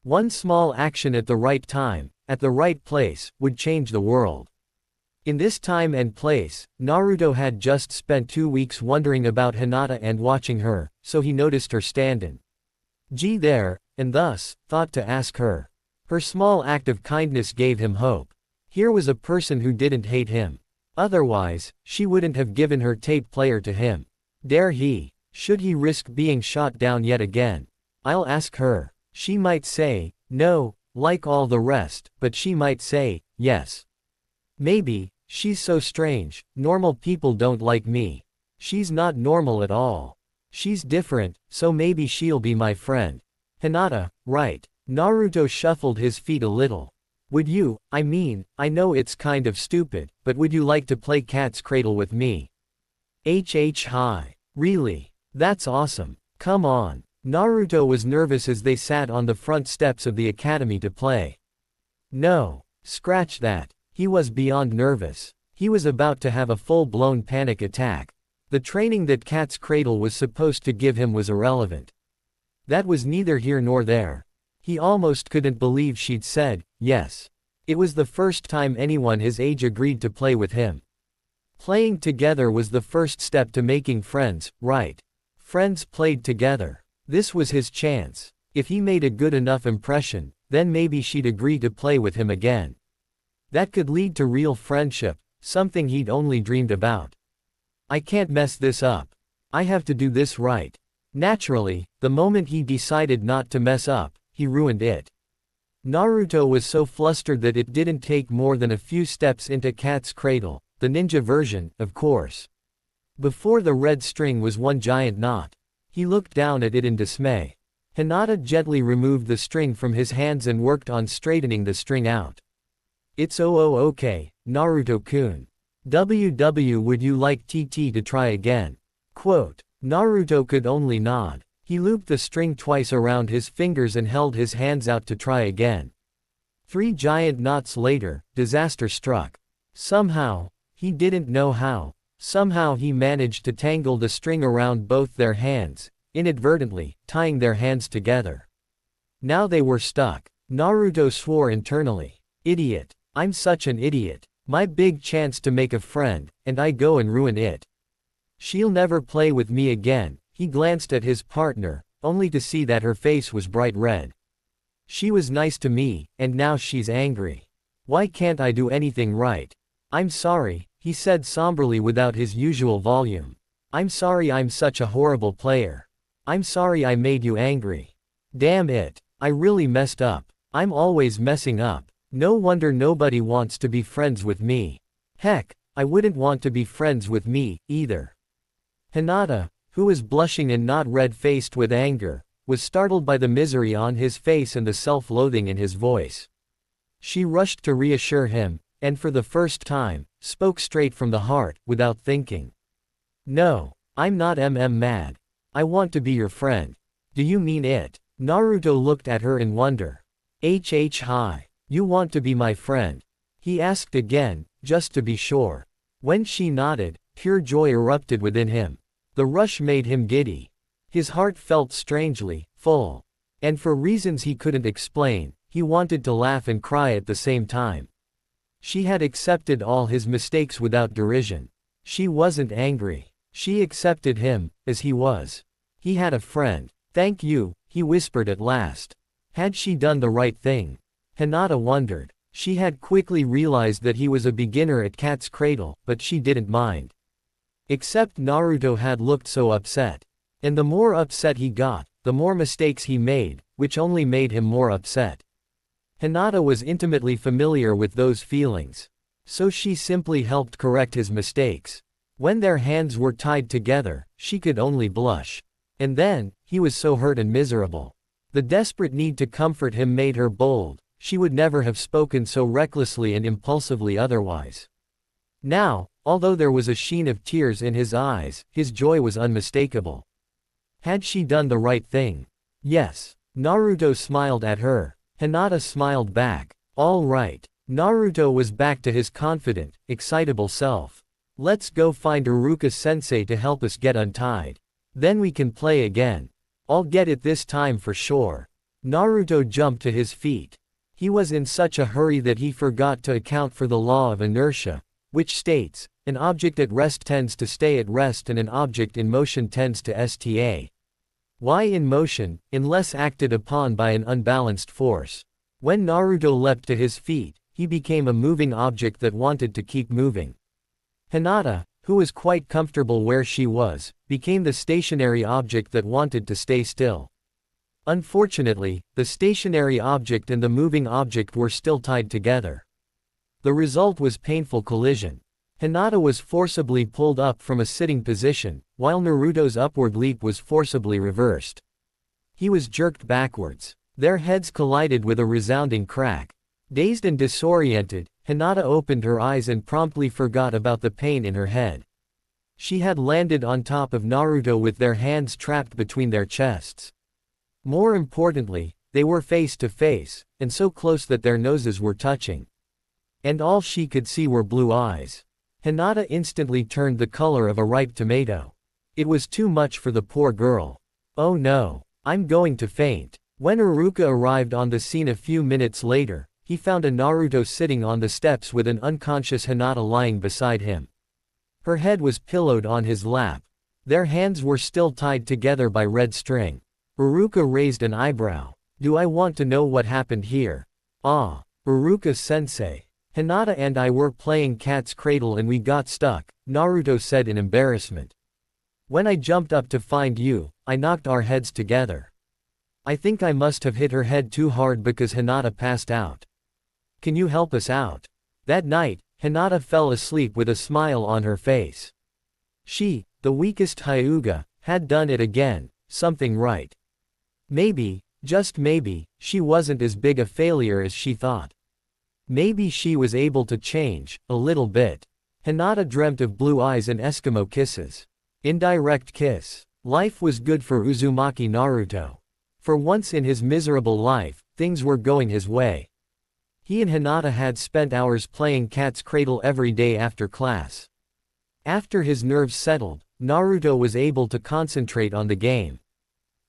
One small action at the right time, at the right place, would change the world. In this time and place, Naruto had just spent 2 weeks wondering about Hinata and watching her, so he noticed her stand-in there, and thus, thought to ask her. Her small act of kindness gave him hope. Here was a person who didn't hate him. Otherwise, she wouldn't have given her tape player to him. Dare he? Should he risk being shot down yet again? I'll ask her. She might say, no, like all the rest, but she might say, yes. Maybe, she's so strange, normal people don't like me. She's not normal at all. She's different, so maybe she'll be my friend. Hinata, right. Naruto shuffled his feet a little. Would you, I know it's kind of stupid, but would you like to play Cat's Cradle with me? Hi. Really? That's awesome. Come on. Naruto was nervous as they sat on the front steps of the academy to play. No. Scratch that. He was beyond nervous. He was about to have a full-blown panic attack. The training that Cat's Cradle was supposed to give him was irrelevant. That was neither here nor there. He almost couldn't believe she'd said, yes. It was the first time anyone his age agreed to play with him. Playing together was the first step to making friends, right? Friends played together. This was his chance. If he made a good enough impression, then maybe she'd agree to play with him again. That could lead to real friendship, something he'd only dreamed about. I can't mess this up. I have to do this right. Naturally, the moment he decided not to mess up, he ruined it. Naruto was so flustered that it didn't take more than a few steps into Cat's Cradle, the ninja version, of course. Before the red string was one giant knot. He looked down at it in dismay. Hinata gently removed the string from his hands and worked on straightening the string out. It's okay, Naruto-kun. Would you like TT to try again? Quote. Naruto could only nod. He looped the string twice around his fingers and held his hands out to try again. 3 giant knots later, disaster struck. Somehow, he didn't know how, somehow he managed to tangle the string around both their hands, inadvertently, tying their hands together. Now they were stuck. Naruto swore internally. Idiot. I'm such an idiot. My big chance to make a friend, and I go and ruin it. She'll never play with me again. He glanced at his partner, only to see that her face was bright red. She was nice to me, and now she's angry. Why can't I do anything right? I'm sorry, he said somberly without his usual volume. I'm sorry I'm such a horrible player. I'm sorry I made you angry. Damn it. I really messed up. I'm always messing up. No wonder nobody wants to be friends with me. Heck, I wouldn't want to be friends with me, either. Hinata, who was blushing and not red-faced with anger, was startled by the misery on his face and the self-loathing in his voice. She rushed to reassure him, and for the first time, spoke straight from the heart, without thinking. No, I'm not mad. I want to be your friend. Do you mean it? Naruto looked at her in wonder. Hi. You want to be my friend? He asked again, just to be sure. When she nodded, pure joy erupted within him. The rush made him giddy. His heart felt strangely full. And for reasons he couldn't explain, he wanted to laugh and cry at the same time. She had accepted all his mistakes without derision. She wasn't angry. She accepted him, as he was. He had a friend. Thank you, he whispered at last. Had she done the right thing? Hinata wondered. She had quickly realized that he was a beginner at Cat's Cradle, but she didn't mind. Except Naruto had looked so upset. And the more upset he got, the more mistakes he made, which only made him more upset. Hinata was intimately familiar with those feelings. So she simply helped correct his mistakes. When their hands were tied together, she could only blush. And then, he was so hurt and miserable. The desperate need to comfort him made her bold. She would never have spoken so recklessly and impulsively otherwise. Now, although there was a sheen of tears in his eyes, his joy was unmistakable. Had she done the right thing? Yes. Naruto smiled at her. Hinata smiled back. All right. Naruto was back to his confident, excitable self. Let's go find Iruka-sensei to help us get untied. Then we can play again. I'll get it this time for sure. Naruto jumped to his feet. He was in such a hurry that he forgot to account for the law of inertia, which states, an object at rest tends to stay at rest and an object in motion tends to stay. Why in motion, unless acted upon by an unbalanced force? When Naruto leapt to his feet, he became a moving object that wanted to keep moving. Hinata, who was quite comfortable where she was, became the stationary object that wanted to stay still. Unfortunately, the stationary object and the moving object were still tied together. The result was painful collision. Hinata was forcibly pulled up from a sitting position, while Naruto's upward leap was forcibly reversed. He was jerked backwards. Their heads collided with a resounding crack. Dazed and disoriented, Hinata opened her eyes and promptly forgot about the pain in her head. She had landed on top of Naruto with their hands trapped between their chests. More importantly, they were face to face, and so close that their noses were touching. And all she could see were blue eyes. Hinata instantly turned the color of a ripe tomato. It was too much for the poor girl. Oh no, I'm going to faint. When Iruka arrived on the scene a few minutes later, he found a Naruto sitting on the steps with an unconscious Hinata lying beside him. Her head was pillowed on his lap. Their hands were still tied together by red string. Iruka raised an eyebrow. Do I want to know what happened here? Ah, Iruka-sensei. Hinata and I were playing cat's cradle and we got stuck, Naruto said in embarrassment. When I jumped up to find you, I knocked our heads together. I think I must have hit her head too hard because Hinata passed out. Can you help us out? That night, Hinata fell asleep with a smile on her face. She, the weakest Hyuga, had done it again, something right. Maybe, just maybe, she wasn't as big a failure as she thought. Maybe she was able to change, a little bit. Hinata dreamt of blue eyes and Eskimo kisses. Indirect kiss. Life was good for Uzumaki Naruto. For once in his miserable life, things were going his way. He and Hinata had spent hours playing cat's cradle every day after class. After his nerves settled, Naruto was able to concentrate on the game.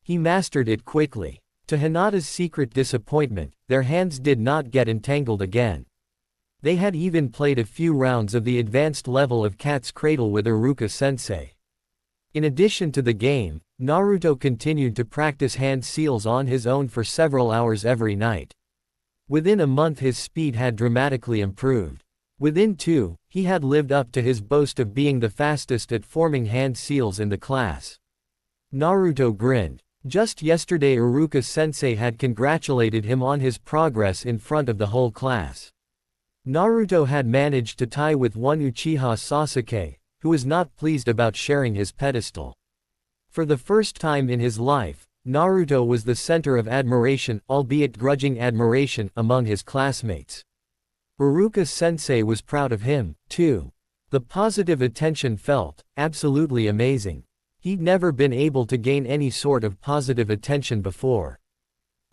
He mastered it quickly. To Hinata's secret disappointment, their hands did not get entangled again. They had even played a few rounds of the advanced level of cat's cradle with Iruka-sensei. In addition to the game, Naruto continued to practice hand seals on his own for several hours every night. Within a month his speed had dramatically improved. Within 2, he had lived up to his boast of being the fastest at forming hand seals in the class. Naruto grinned. Just yesterday Iruka-sensei had congratulated him on his progress in front of the whole class. Naruto had managed to tie with one Uchiha Sasuke, who was not pleased about sharing his pedestal. For the first time in his life, Naruto was the center of admiration, albeit grudging admiration, among his classmates. Iruka-sensei was proud of him, too. The positive attention felt absolutely amazing. He'd never been able to gain any sort of positive attention before.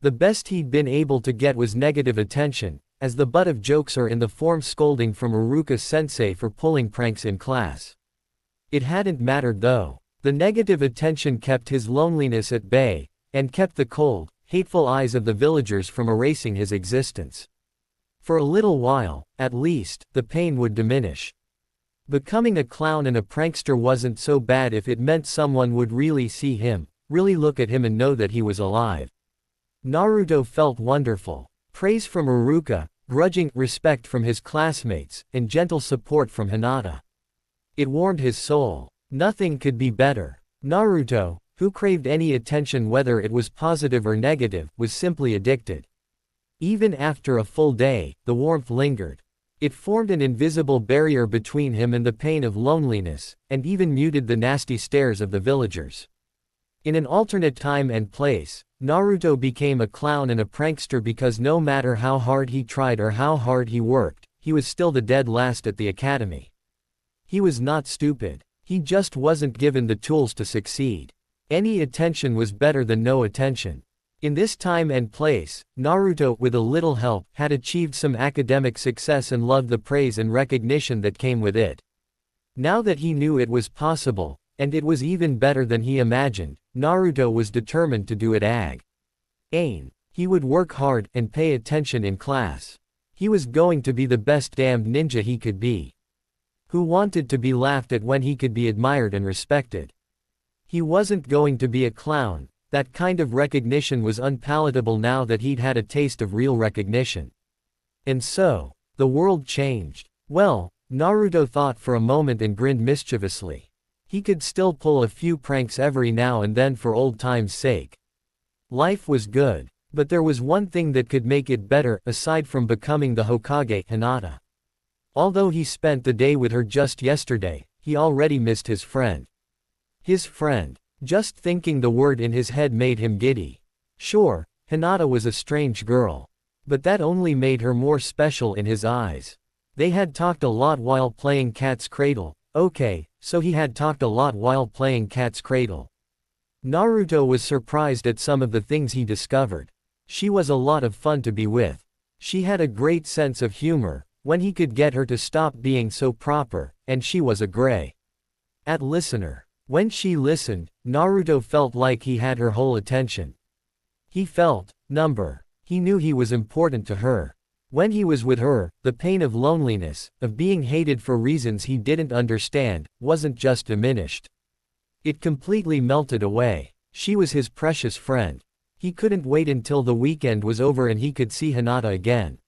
The best he'd been able to get was negative attention, as the butt of jokes or in the form scolding from Iruka-sensei for pulling pranks in class. It hadn't mattered though. The negative attention kept his loneliness at bay, and kept the cold, hateful eyes of the villagers from erasing his existence. For a little while, at least, the pain would diminish. Becoming a clown and a prankster wasn't so bad if it meant someone would really see him, really look at him and know that he was alive. Naruto felt wonderful. Praise from Iruka, grudging respect from his classmates, and gentle support from Hinata. It warmed his soul. Nothing could be better. Naruto, who craved any attention whether it was positive or negative, was simply addicted. Even after a full day, the warmth lingered. It formed an invisible barrier between him and the pain of loneliness, and even muted the nasty stares of the villagers. In an alternate time and place, Naruto became a clown and a prankster because no matter how hard he tried or how hard he worked, he was still the dead last at the academy. He was not stupid. He just wasn't given the tools to succeed. Any attention was better than no attention. In this time and place, Naruto, with a little help, had achieved some academic success and loved the praise and recognition that came with it. Now that he knew it was possible, and it was even better than he imagined, Naruto was determined to do it again. He would work hard and pay attention in class. He was going to be the best damned ninja he could be. Who wanted to be laughed at when he could be admired and respected? He wasn't going to be a clown. That kind of recognition was unpalatable now that he'd had a taste of real recognition. And so, the world changed. Well, Naruto thought for a moment and grinned mischievously. He could still pull a few pranks every now and then for old time's sake. Life was good. But there was one thing that could make it better, aside from becoming the Hokage, Hinata. Although he spent the day with her just yesterday, he already missed his friend. His friend. Just thinking the word in his head made him giddy. Sure, Hinata was a strange girl. But that only made her more special in his eyes. They had talked a lot while playing cat's cradle. Okay, so he had talked a lot while playing cat's cradle. Naruto was surprised at some of the things he discovered. She was a lot of fun to be with. She had a great sense of humor, when he could get her to stop being so proper, and she was a great listener. When she listened, Naruto felt like he had her whole attention. He felt number. He knew he was important to her. When he was with her, the pain of loneliness, of being hated for reasons he didn't understand, wasn't just diminished. It completely melted away. She was his precious friend. He couldn't wait until the weekend was over and he could see Hinata again.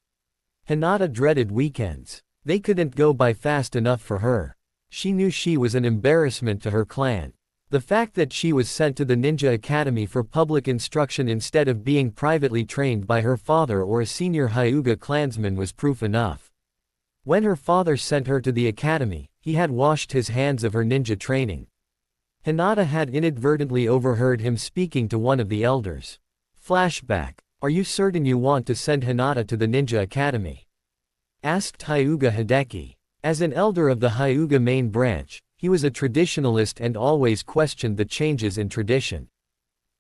Hinata dreaded weekends. They couldn't go by fast enough for her. She knew she was an embarrassment to her clan. The fact that she was sent to the ninja academy for public instruction instead of being privately trained by her father or a senior Hyuga clansman was proof enough. When her father sent her to the academy, he had washed his hands of her ninja training. Hinata had inadvertently overheard him speaking to one of the elders. Flashback. Are you certain you want to send Hinata to the ninja academy? Asked Hyuga Hideki. As an elder of the Hyuga main branch, he was a traditionalist and always questioned the changes in tradition.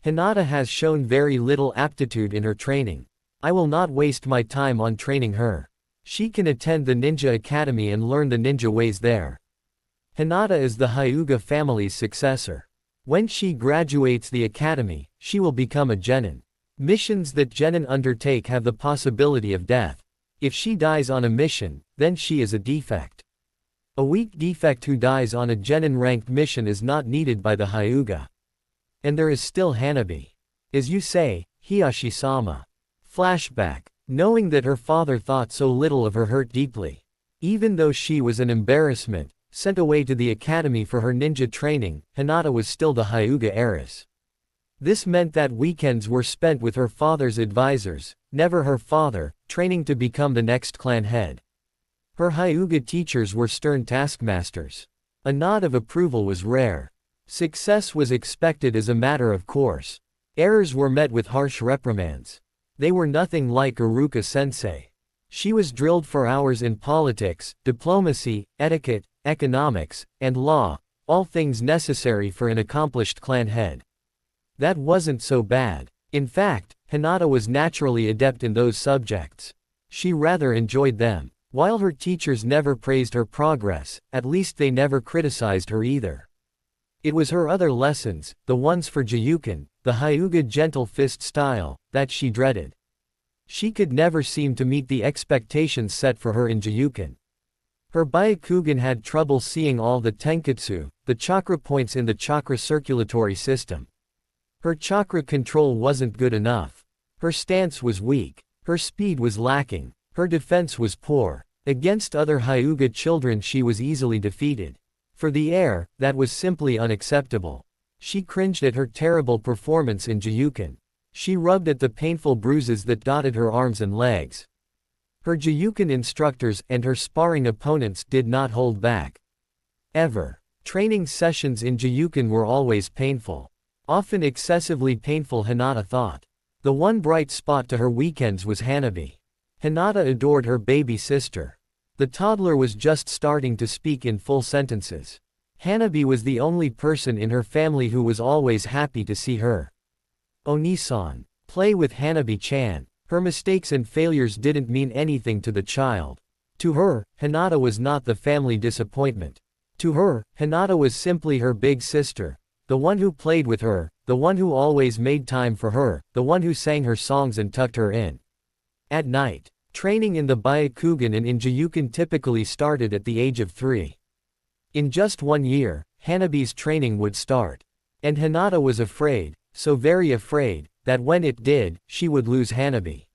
Hinata has shown very little aptitude in her training. I will not waste my time on training her. She can attend the ninja academy and learn the ninja ways there. Hinata is the Hyuga family's successor. When she graduates the academy, she will become a genin. Missions that genin undertake have the possibility of death. If she dies on a mission, then she is a defect. A weak defect who dies on a genin-ranked mission is not needed by the Hyuga. And there is still Hanabi. As you say, Hiyashi-sama. Flashback. Knowing that her father thought so little of her hurt deeply. Even though she was an embarrassment, sent away to the academy for her ninja training, Hinata was still the Hyuga heiress. This meant that weekends were spent with her father's advisors, never her father, training to become the next clan head. Her Hyuga teachers were stern taskmasters. A nod of approval was rare. Success was expected as a matter of course. Errors were met with harsh reprimands. They were nothing like Iruka-sensei. She was drilled for hours in politics, diplomacy, etiquette, economics, and law, all things necessary for an accomplished clan head. That wasn't so bad. In fact, Hinata was naturally adept in those subjects. She rather enjoyed them. While her teachers never praised her progress, at least they never criticized her either. It was her other lessons, the ones for Jiyuken, the Hyuga gentle fist style, that she dreaded. She could never seem to meet the expectations set for her in Jiyuken. Her Byakugan had trouble seeing all the tenketsu, the chakra points in the chakra circulatory system. Her chakra control wasn't good enough. Her stance was weak. Her speed was lacking. Her defense was poor. Against other Hyuga children she was easily defeated. For the heir, that was simply unacceptable. She cringed at her terrible performance in Jiyuken. She rubbed at the painful bruises that dotted her arms and legs. Her Jiyuken instructors and her sparring opponents did not hold back. Ever. Training sessions in Jiyuken were always painful. Often excessively painful, Hinata thought. The one bright spot to her weekends was Hanabi. Hinata adored her baby sister. The toddler was just starting to speak in full sentences. Hanabi was the only person in her family who was always happy to see her. Onisan. Play with Hanabi-chan. Her mistakes and failures didn't mean anything to the child. To her, Hinata was not the family disappointment. To her, Hinata was simply her big sister, the one who played with her, the one who always made time for her, the one who sang her songs and tucked her in. At night, training in the Byakugan and in Jiyuken typically started at the age of 3. In just 1 year, Hanabi's training would start. And Hinata was afraid, so very afraid, that when it did, she would lose Hanabi.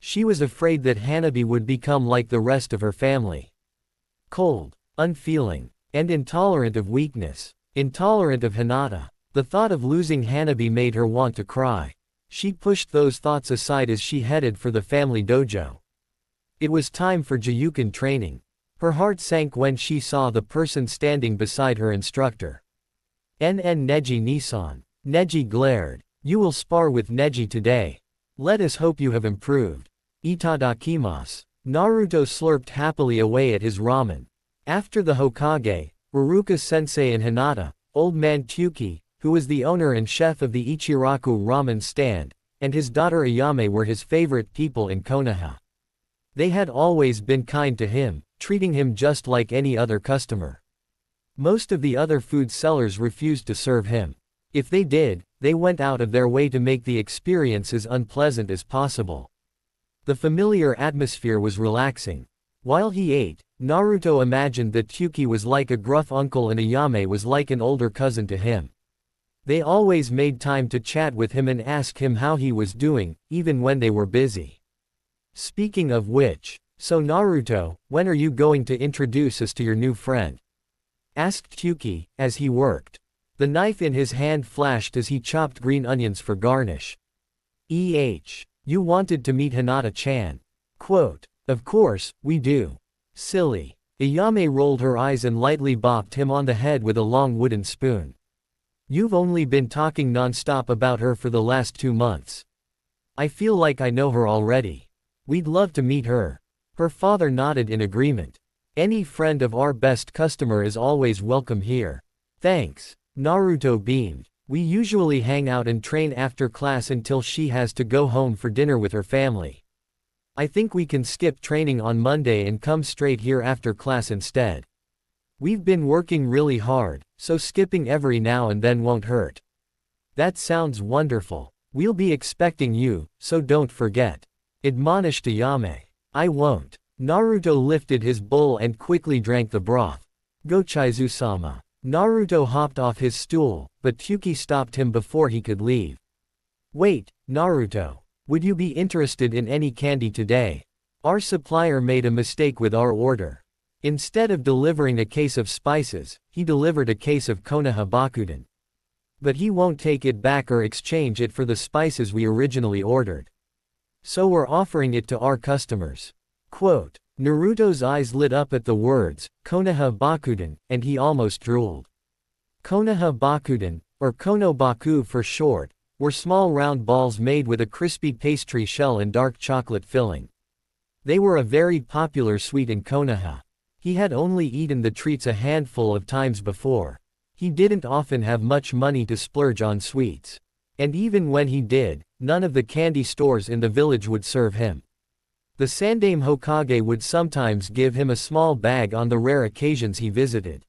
She was afraid that Hanabi would become like the rest of her family. Cold, unfeeling, and intolerant of weakness. Intolerant of Hinata. The thought of losing Hanabi made her want to cry. She pushed those thoughts aside as she headed for the family dojo. It was time for Jiyuken training. Her heart sank when she saw the person standing beside her instructor. Neji Nissan. Neji glared. You will spar with Neji today. Let us hope you have improved. Itadakimasu. Naruto slurped happily away at his ramen. After the Hokage, Iruka-sensei and Hinata, old man Tyuki, who was the owner and chef of the Ichiraku ramen stand, and his daughter Ayame were his favorite people in Konoha. They had always been kind to him, treating him just like any other customer. Most of the other food sellers refused to serve him. If they did, they went out of their way to make the experience as unpleasant as possible. The familiar atmosphere was relaxing. While he ate, Naruto imagined that Tyuki was like a gruff uncle and Ayame was like an older cousin to him. They always made time to chat with him and ask him how he was doing, even when they were busy. Speaking of which, so Naruto, when are you going to introduce us to your new friend? Asked Tyuki, as he worked. The knife in his hand flashed as he chopped green onions for garnish. You wanted to meet Hinata-chan. Quote, of course, we do. Silly. Ayame rolled her eyes and lightly bopped him on the head with a long wooden spoon. You've only been talking non-stop about her for the last 2 months. I feel like I know her already. We'd love to meet her. Her father nodded in agreement. Any friend of our best customer is always welcome here. Thanks. Naruto beamed. We usually hang out and train after class until she has to go home for dinner with her family. I think we can skip training on Monday and come straight here after class instead. We've been working really hard, so skipping every now and then won't hurt. That sounds wonderful. We'll be expecting you, so don't forget. Admonished Ayame. I won't. Naruto lifted his bowl and quickly drank the broth. Gochaizu-sama. Naruto hopped off his stool, but Tyuki stopped him before he could leave. Wait, Naruto. Would you be interested in any candy today? Our supplier made a mistake with our order. Instead of delivering a case of spices, he delivered a case of Konoha Bakuden. But he won't take it back or exchange it for the spices we originally ordered. So we're offering it to our customers. Quote. Naruto's eyes lit up at the words, Konoha Bakuden, and he almost drooled. Konoha Bakuden, or Konobaku for short, were small round balls made with a crispy pastry shell and dark chocolate filling. They were a very popular sweet in Konoha. He had only eaten the treats a handful of times before. He didn't often have much money to splurge on sweets. And even when he did, none of the candy stores in the village would serve him. The Sandaime Hokage would sometimes give him a small bag on the rare occasions he visited.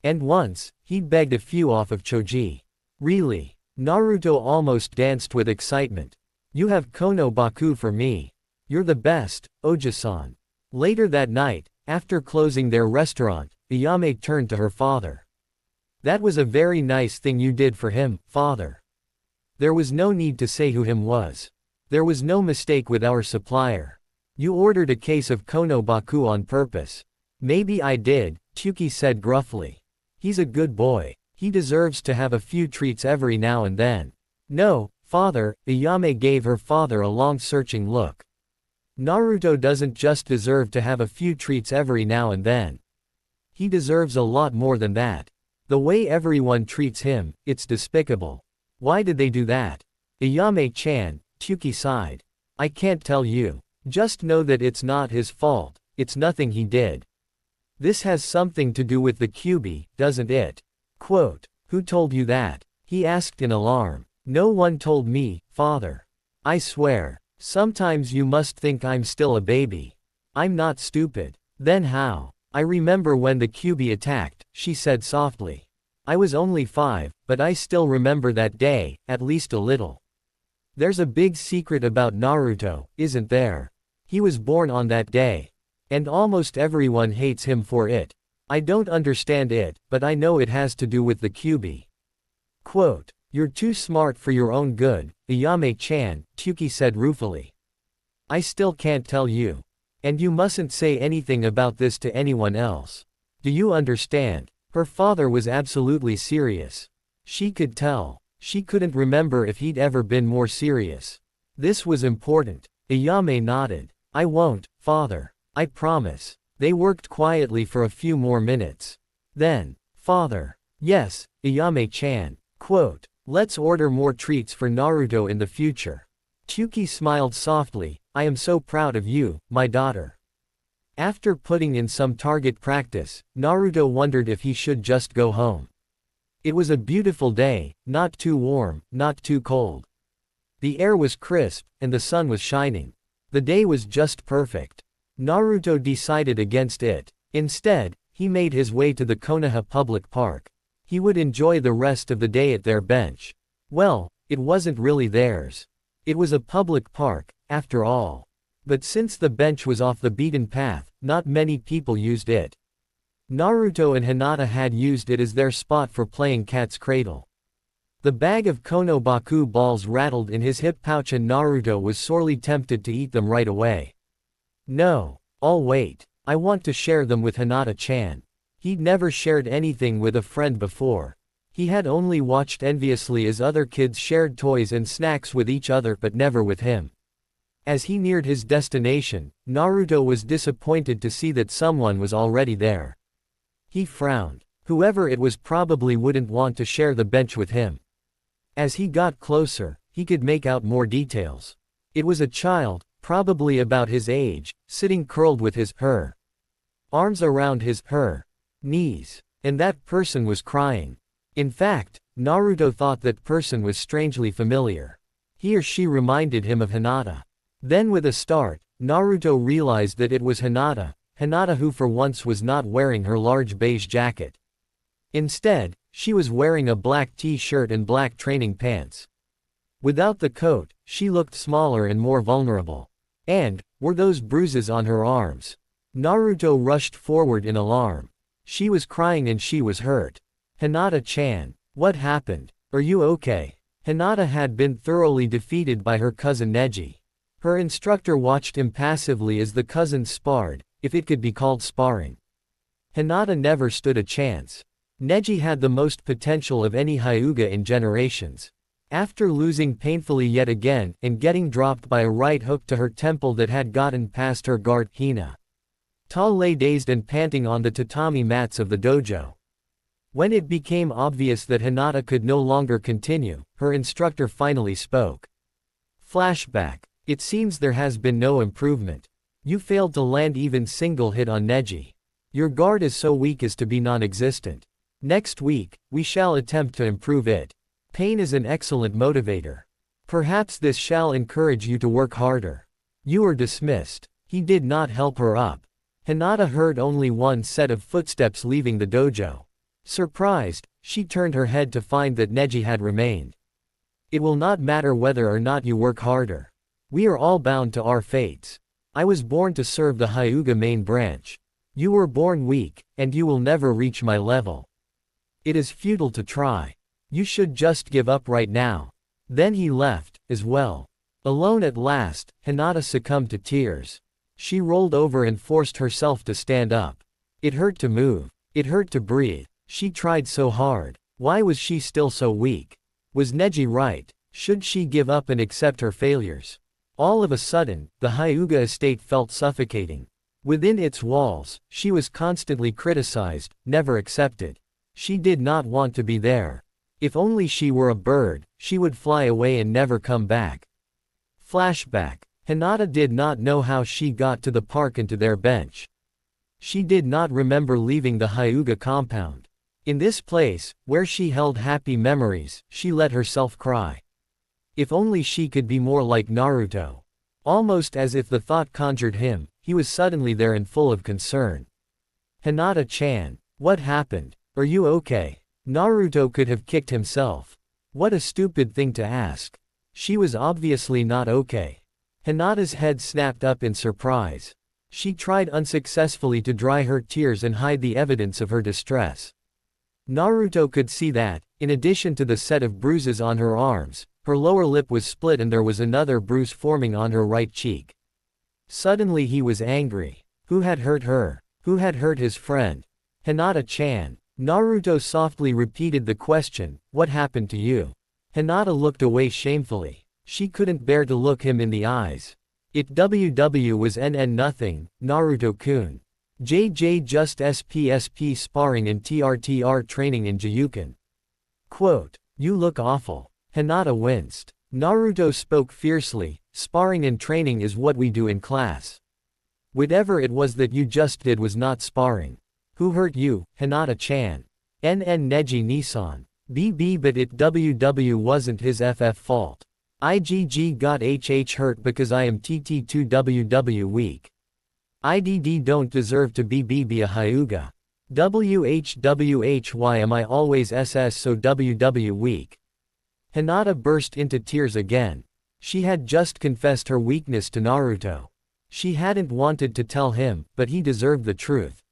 And once, he'd begged a few off of Choji. Really? Naruto almost danced with excitement. You have Konobaku for me. You're the best, Oji-san. Later that night, after closing their restaurant, Ayame turned to her father. That was a very nice thing you did for him, father. There was no need to say who him was. There was no mistake with our supplier. You ordered a case of Konobaku on purpose. Maybe I did, Tyuki said gruffly. He's a good boy. He deserves to have a few treats every now and then. No, father, Ayame gave her father a long searching look. Naruto doesn't just deserve to have a few treats every now and then. He deserves a lot more than that. The way everyone treats him, it's despicable. Why did they do that? Ayame-chan, Tyuki sighed. I can't tell you. Just know that it's not his fault. it's nothing he did. This has something to do with the QB, doesn't it? Quote, who told you that? He asked in alarm. No one told me, father. I swear. Sometimes you must think I'm still a baby. I'm not stupid. Then how? I remember when the QB attacked, she said softly. I was only 5, but I still remember that day, at least a little. There's a big secret about Naruto, isn't there? He was born on that day. And almost everyone hates him for it. I don't understand it, but I know it has to do with the QB. Quote, you're too smart for your own good, Ayame-chan, Tuki said ruefully. I still can't tell you. And you mustn't say anything about this to anyone else. Do you understand? Her father was absolutely serious. She could tell. She couldn't remember if he'd ever been more serious. This was important. Ayame nodded. I won't, father. I promise. They worked quietly for a few more minutes. Then, father. Yes, Ayame-chan. Quote, let's order more treats for Naruto in the future. Tuki smiled softly, I am so proud of you, my daughter. After putting in some target practice, Naruto wondered if he should just go home. It was a beautiful day, not too warm, not too cold. The air was crisp, and the sun was shining. The day was just perfect. Naruto decided against it. Instead, he made his way to the Konoha Public Park. He would enjoy the rest of the day at their bench. Well, it wasn't really theirs. It was a public park, after all. But since the bench was off the beaten path, not many people used it. Naruto and Hinata had used it as their spot for playing cat's cradle. The bag of Konobaku balls rattled in his hip pouch and Naruto was sorely tempted to eat them right away. No. I'll wait. I want to share them with Hinata-chan. He'd never shared anything with a friend before. He had only watched enviously as other kids shared toys and snacks with each other but never with him. As he neared his destination, Naruto was disappointed to see that someone was already there. He frowned. Whoever it was probably wouldn't want to share the bench with him. As he got closer, he could make out more details. It was a child, probably about his age, sitting curled with her arms around her knees. And that person was crying. In fact, Naruto thought that person was strangely familiar. He or she reminded him of Hinata. Then with a start, Naruto realized that it was Hinata who for once was not wearing her large beige jacket. Instead, she was wearing a black t-shirt and black training pants. Without the coat, she looked smaller and more vulnerable. And, were those bruises on her arms? Naruto rushed forward in alarm. She was crying and she was hurt. Hinata-chan, what happened? Are you okay? Hinata had been thoroughly defeated by her cousin Neji. Her instructor watched impassively as the cousins sparred, if it could be called sparring. Hinata never stood a chance. Neji had the most potential of any Hyuga in generations. After losing painfully yet again and getting dropped by a right hook to her temple that had gotten past her guard, Hinata lay dazed and panting on the tatami mats of the dojo. When it became obvious that Hinata could no longer continue, her instructor finally spoke. Flashback. It seems there has been no improvement. You failed to land even single hit on Neji. Your guard is so weak as to be non-existent. Next week, we shall attempt to improve it. Pain is an excellent motivator. Perhaps this shall encourage you to work harder. You are dismissed. He did not help her up. Hinata heard only one set of footsteps leaving the dojo. Surprised, she turned her head to find that Neji had remained. It will not matter whether or not you work harder. We are all bound to our fates. I was born to serve the Hyuga main branch. You were born weak, and you will never reach my level. It is futile to try. You should just give up right now. Then he left, as well. Alone at last, Hinata succumbed to tears. She rolled over and forced herself to stand up. It hurt to move. It hurt to breathe. She tried so hard. Why was she still so weak? Was Neji right? Should she give up and accept her failures? All of a sudden, the Hyuga estate felt suffocating. Within its walls, she was constantly criticized, never accepted. She did not want to be there. If only she were a bird, she would fly away and never come back. Flashback. Hinata did not know how she got to the park and to their bench. She did not remember leaving the Hyuga compound. In this place, where she held happy memories, she let herself cry. If only she could be more like Naruto. Almost as if the thought conjured him, he was suddenly there and full of concern. Hinata-chan, what happened? Are you okay? Naruto could have kicked himself. What a stupid thing to ask. She was obviously not okay. Hinata's head snapped up in surprise. She tried unsuccessfully to dry her tears and hide the evidence of her distress. Naruto could see that, in addition to the set of bruises on her arms, her lower lip was split and there was another bruise forming on her right cheek. Suddenly he was angry. Who had hurt her? Who had hurt his friend? Hinata-chan. Naruto softly repeated the question, what happened to you? Hinata looked away shamefully. She couldn't bear to look him in the eyes. It was nothing, Naruto-kun. JJ just SPSP sparring and TRTR training in Jiyuken. Quote, you look awful. Hinata winced. Naruto spoke fiercely, sparring and training is what we do in class. Whatever it was that you just did was not sparring. Who hurt you, Hinata-chan? Neji Nissan. BB but it wasn't his FF fault. IGG got HH hurt because I am TT2WW weak. IDD don't deserve to be a Hyuga. WH why am I always SS so WW weak? Hinata burst into tears again. She had just confessed her weakness to Naruto. She hadn't wanted to tell him, but he deserved the truth.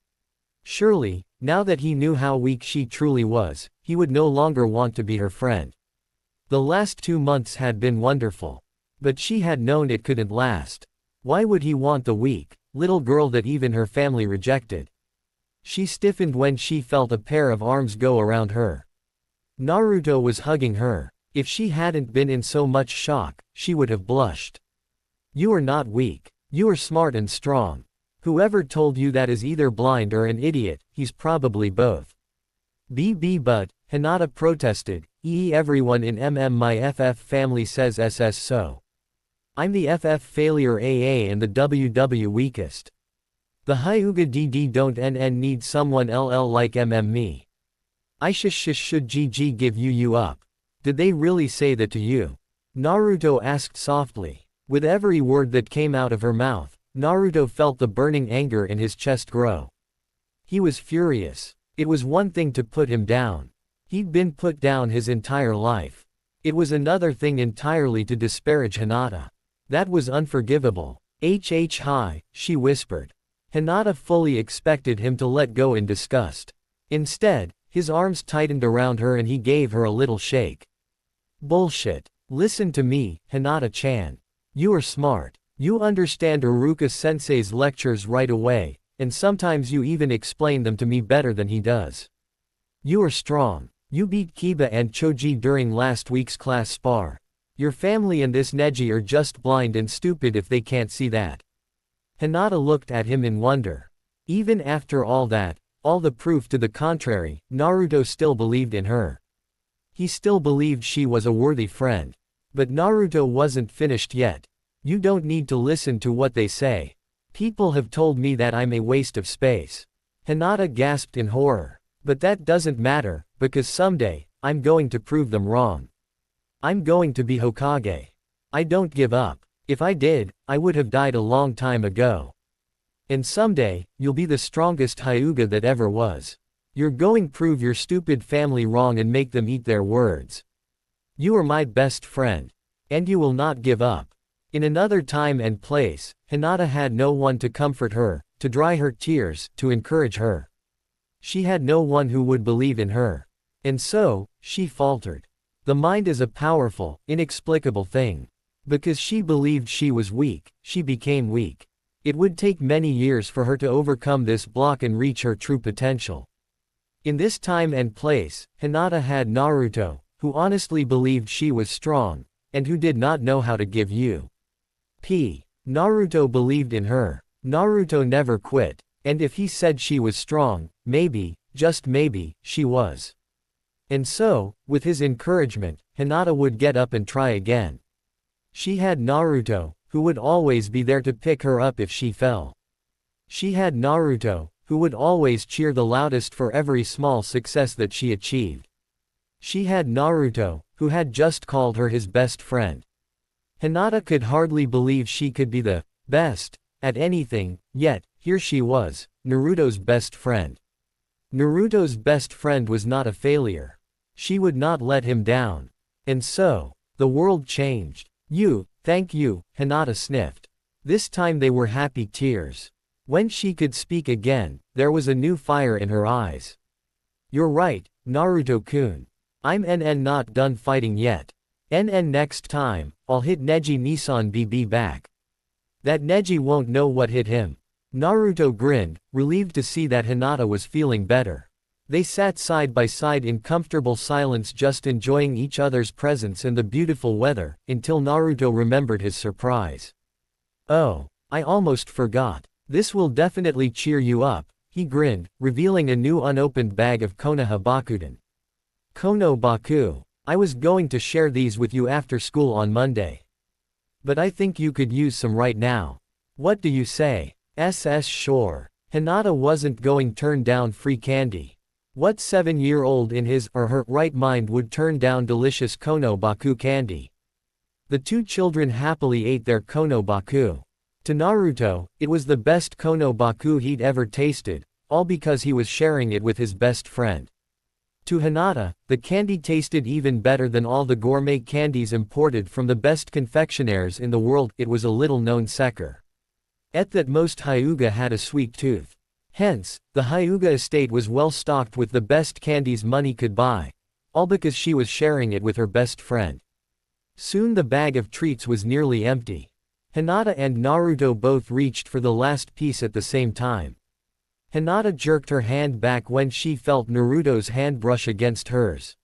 Surely, now that he knew how weak she truly was, he would no longer want to be her friend. The last 2 months had been wonderful. But she had known it couldn't last. Why would he want the weak, little girl that even her family rejected? She stiffened when she felt a pair of arms go around her. Naruto was hugging her. If she hadn't been in so much shock, she would have blushed. You are not weak. You are smart and strong. Whoever told you that is either blind or an idiot, he's probably both. BB but, Hinata protested, everyone in my FF family says SS so. I'm the FF failure AA and the WW weakest. The Hyuga DD don't need someone LL like me. I should GG give you up. Did they really say that to you? Naruto asked softly. With every word that came out of her mouth, Naruto felt the burning anger in his chest grow. He was furious. It was one thing to put him down. He'd been put down his entire life. It was another thing entirely to disparage Hinata. That was unforgivable. Hi, she whispered. Hinata fully expected him to let go in disgust. Instead, his arms tightened around her and he gave her a little shake. Bullshit. Listen to me, Hinata-chan. You are smart. You understand Iruka-sensei's lectures right away, and sometimes you even explain them to me better than he does. You are strong. You beat Kiba and Choji during last week's class spar. Your family and this Neji are just blind and stupid if they can't see that. Hinata looked at him in wonder. Even after all that, all the proof to the contrary, Naruto still believed in her. He still believed she was a worthy friend. But Naruto wasn't finished yet. You don't need to listen to what they say. People have told me that I'm a waste of space. Hinata gasped in horror. But that doesn't matter, because someday, I'm going to prove them wrong. I'm going to be Hokage. I don't give up. If I did, I would have died a long time ago. And someday, you'll be the strongest Hyuga that ever was. You're going to prove your stupid family wrong and make them eat their words. You are my best friend. And you will not give up. In another time and place, Hinata had no one to comfort her, to dry her tears, to encourage her. She had no one who would believe in her. And so, she faltered. The mind is a powerful, inexplicable thing. Because she believed she was weak, she became weak. It would take many years for her to overcome this block and reach her true potential. In this time and place, Hinata had Naruto, who honestly believed she was strong, and who did not know how to give you. Naruto believed in her. Naruto never quit. And if he said she was strong, maybe, just maybe, she was. And so, with his encouragement, Hinata would get up and try again. She had Naruto, who would always be there to pick her up if she fell. She had Naruto, who would always cheer the loudest for every small success that she achieved. She had Naruto, who had just called her his best friend. Hinata could hardly believe she could be the best at anything, yet, here she was, Naruto's best friend. Naruto's best friend was not a failure. She would not let him down. And so, the world changed. Thank you, Hinata sniffed. This time they were happy tears. When she could speak again, there was a new fire in her eyes. You're right, Naruto-kun. I'm not done fighting yet. Next time, I'll hit Neji Nissan BB back. That Neji won't know what hit him. Naruto grinned, relieved to see that Hinata was feeling better. They sat side by side in comfortable silence, just enjoying each other's presence and the beautiful weather, until Naruto remembered his surprise. Oh, I almost forgot. This will definitely cheer you up, he grinned, revealing a new unopened bag of Konoha Bakuden. Kono Baku. I was going to share these with you after school on Monday. But I think you could use some right now. What do you say? Sure. Hinata wasn't going to turn down free candy. What 7-year-old in his or her right mind would turn down delicious Kono Baku candy? The two children happily ate their Kono Baku. To Naruto, it was the best Kono Baku he'd ever tasted, all because he was sharing it with his best friend. To Hinata, the candy tasted even better than all the gourmet candies imported from the best confectionaires in the world. It was a little-known secret that most Hyuga had a sweet tooth. Hence, the Hyuga estate was well stocked with the best candies money could buy, all because she was sharing it with her best friend. Soon the bag of treats was nearly empty. Hinata and Naruto both reached for the last piece at the same time. Hinata jerked her hand back when she felt Naruto's hand brush against hers.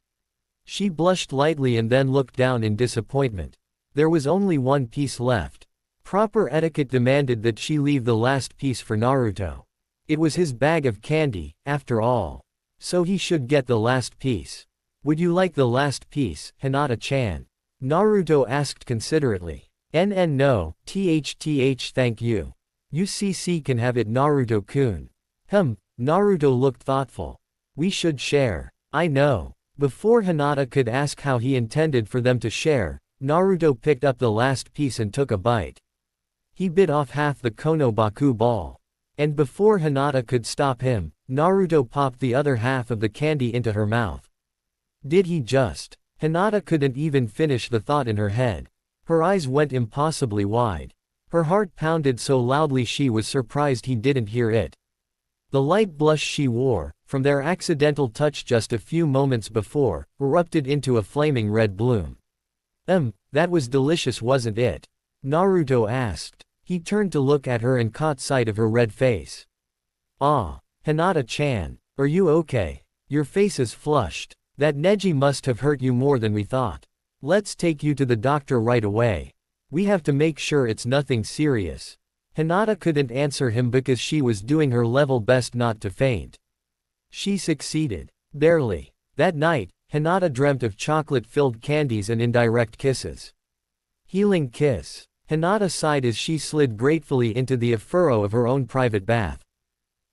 She blushed lightly and then looked down in disappointment. There was only one piece left. Proper etiquette demanded that she leave the last piece for Naruto. It was his bag of candy, after all. So he should get the last piece. Would you like the last piece, Hinata-chan? Naruto asked considerately. No, thank you. UCC can have it, Naruto-kun. Naruto looked thoughtful. We should share. I know. Before Hinata could ask how he intended for them to share, Naruto picked up the last piece and took a bite. He bit off half the Kono Baku ball. And before Hinata could stop him, Naruto popped the other half of the candy into her mouth. Did he just? Hinata couldn't even finish the thought in her head. Her eyes went impossibly wide. Her heart pounded so loudly she was surprised he didn't hear it. The light blush she wore, from their accidental touch just a few moments before, erupted into a flaming red bloom. That was delicious, wasn't it? Naruto asked. He turned to look at her and caught sight of her red face. Ah, Hinata-chan, are you okay? Your face is flushed. That Neji must have hurt you more than we thought. Let's take you to the doctor right away. We have to make sure it's nothing serious. Hinata couldn't answer him because she was doing her level best not to faint. She succeeded. Barely. That night, Hinata dreamt of chocolate-filled candies and indirect kisses. Healing kiss. Hinata sighed as she slid gratefully into the furrow of her own private bath.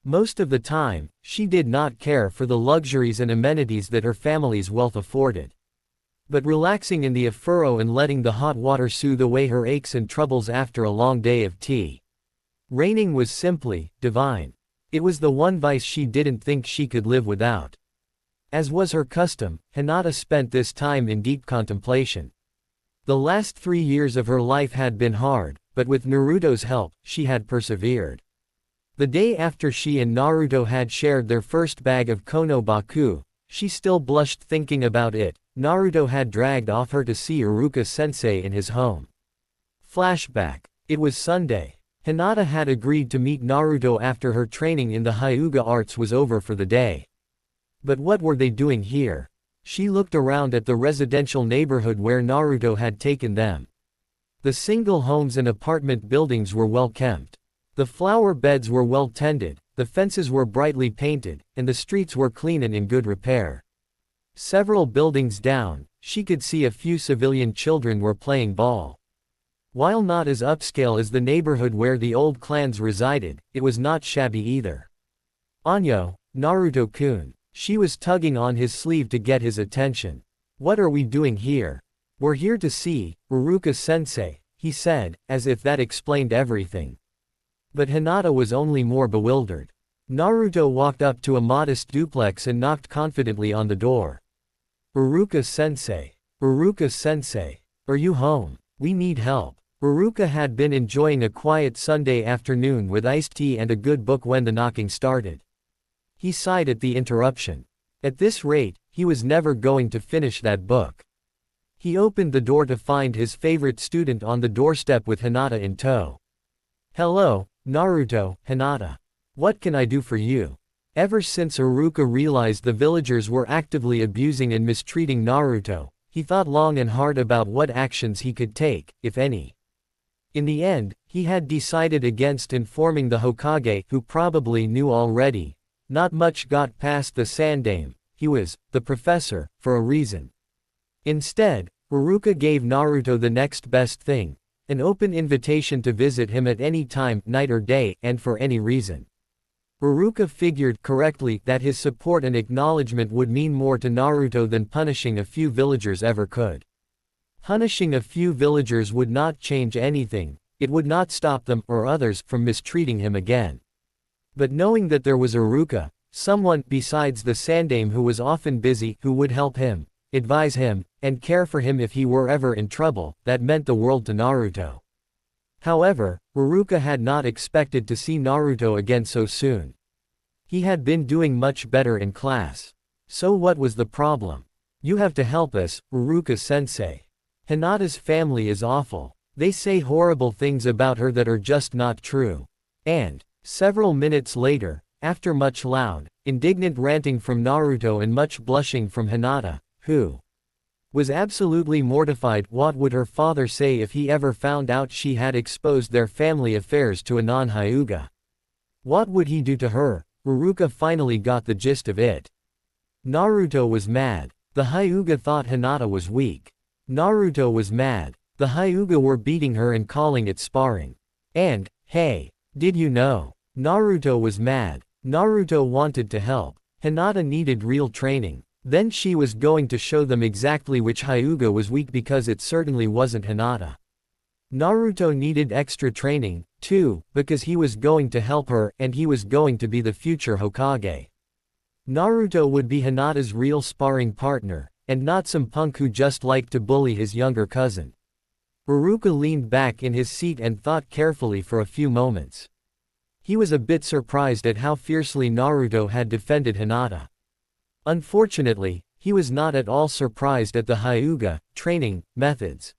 Most of the time, she did not care for the luxuries and amenities that her family's wealth afforded. But relaxing in the furrow and letting the hot water soothe away her aches and troubles after a long day of tea. Raining was simply divine. It was the one vice she didn't think she could live without. As was her custom, Hinata spent this time in deep contemplation. The last 3 years of her life had been hard, but with Naruto's help, she had persevered. The day after she and Naruto had shared their first bag of Kono Baku, she still blushed thinking about it. Naruto had dragged off her to see Iruka-sensei in his home. Flashback. It was Sunday. Hinata had agreed to meet Naruto after her training in the Hyuga arts was over for the day. But what were they doing here? She looked around at the residential neighborhood where Naruto had taken them. The single homes and apartment buildings were well kept. The flower beds were well tended, the fences were brightly painted, and the streets were clean and in good repair. Several buildings down, she could see a few civilian children were playing ball. While not as upscale as the neighborhood where the old clans resided, it was not shabby either. Anyo, Naruto-kun. She was tugging on his sleeve to get his attention. What are we doing here? We're here to see, Uruka-sensei, he said, as if that explained everything. But Hinata was only more bewildered. Naruto walked up to a modest duplex and knocked confidently on the door. Uruka-sensei. Uruka-sensei. Are you home? We need help. Uruka had been enjoying a quiet Sunday afternoon with iced tea and a good book when the knocking started. He sighed at the interruption. At this rate, he was never going to finish that book. He opened the door to find his favorite student on the doorstep with Hinata in tow. Hello, Naruto, Hinata. What can I do for you? Ever since Uruka realized the villagers were actively abusing and mistreating Naruto, he thought long and hard about what actions he could take, if any. In the end, he had decided against informing the Hokage, who probably knew already. Not much got past the Sandame. He was the professor for a reason. Instead, Uruka gave Naruto the next best thing, an open invitation to visit him at any time, night or day, and for any reason. Uruka figured correctly that his support and acknowledgement would mean more to Naruto than punishing a few villagers ever could. Punishing a few villagers would not change anything, it would not stop them, or others, from mistreating him again. But knowing that there was Uruka, someone besides the Sandame who was often busy, who would help him, advise him, and care for him if he were ever in trouble, that meant the world to Naruto. However, Uruka had not expected to see Naruto again so soon. He had been doing much better in class. So what was the problem? You have to help us, Uruka-sensei. Hinata's family is awful. They say horrible things about her that are just not true. And, several minutes later, after much loud, indignant ranting from Naruto and much blushing from Hinata, who was absolutely mortified, what would her father say if he ever found out she had exposed their family affairs to a non-Hyuga? What would he do to her? Uruka finally got the gist of it. Naruto was mad. The Hyuga thought Hinata was weak. Naruto was mad. The Hyuga were beating her and calling it sparring. And, hey, did you know? Naruto was mad. Naruto wanted to help. Hinata needed real training. Then she was going to show them exactly which Hyuga was weak, because it certainly wasn't Hinata. Naruto needed extra training, too, because he was going to help her, and he was going to be the future Hokage. Naruto would be Hinata's real sparring partner, and not some punk who just liked to bully his younger cousin. Uruka leaned back in his seat and thought carefully for a few moments. He was a bit surprised at how fiercely Naruto had defended Hinata. Unfortunately, he was not at all surprised at the Hyuga training methods.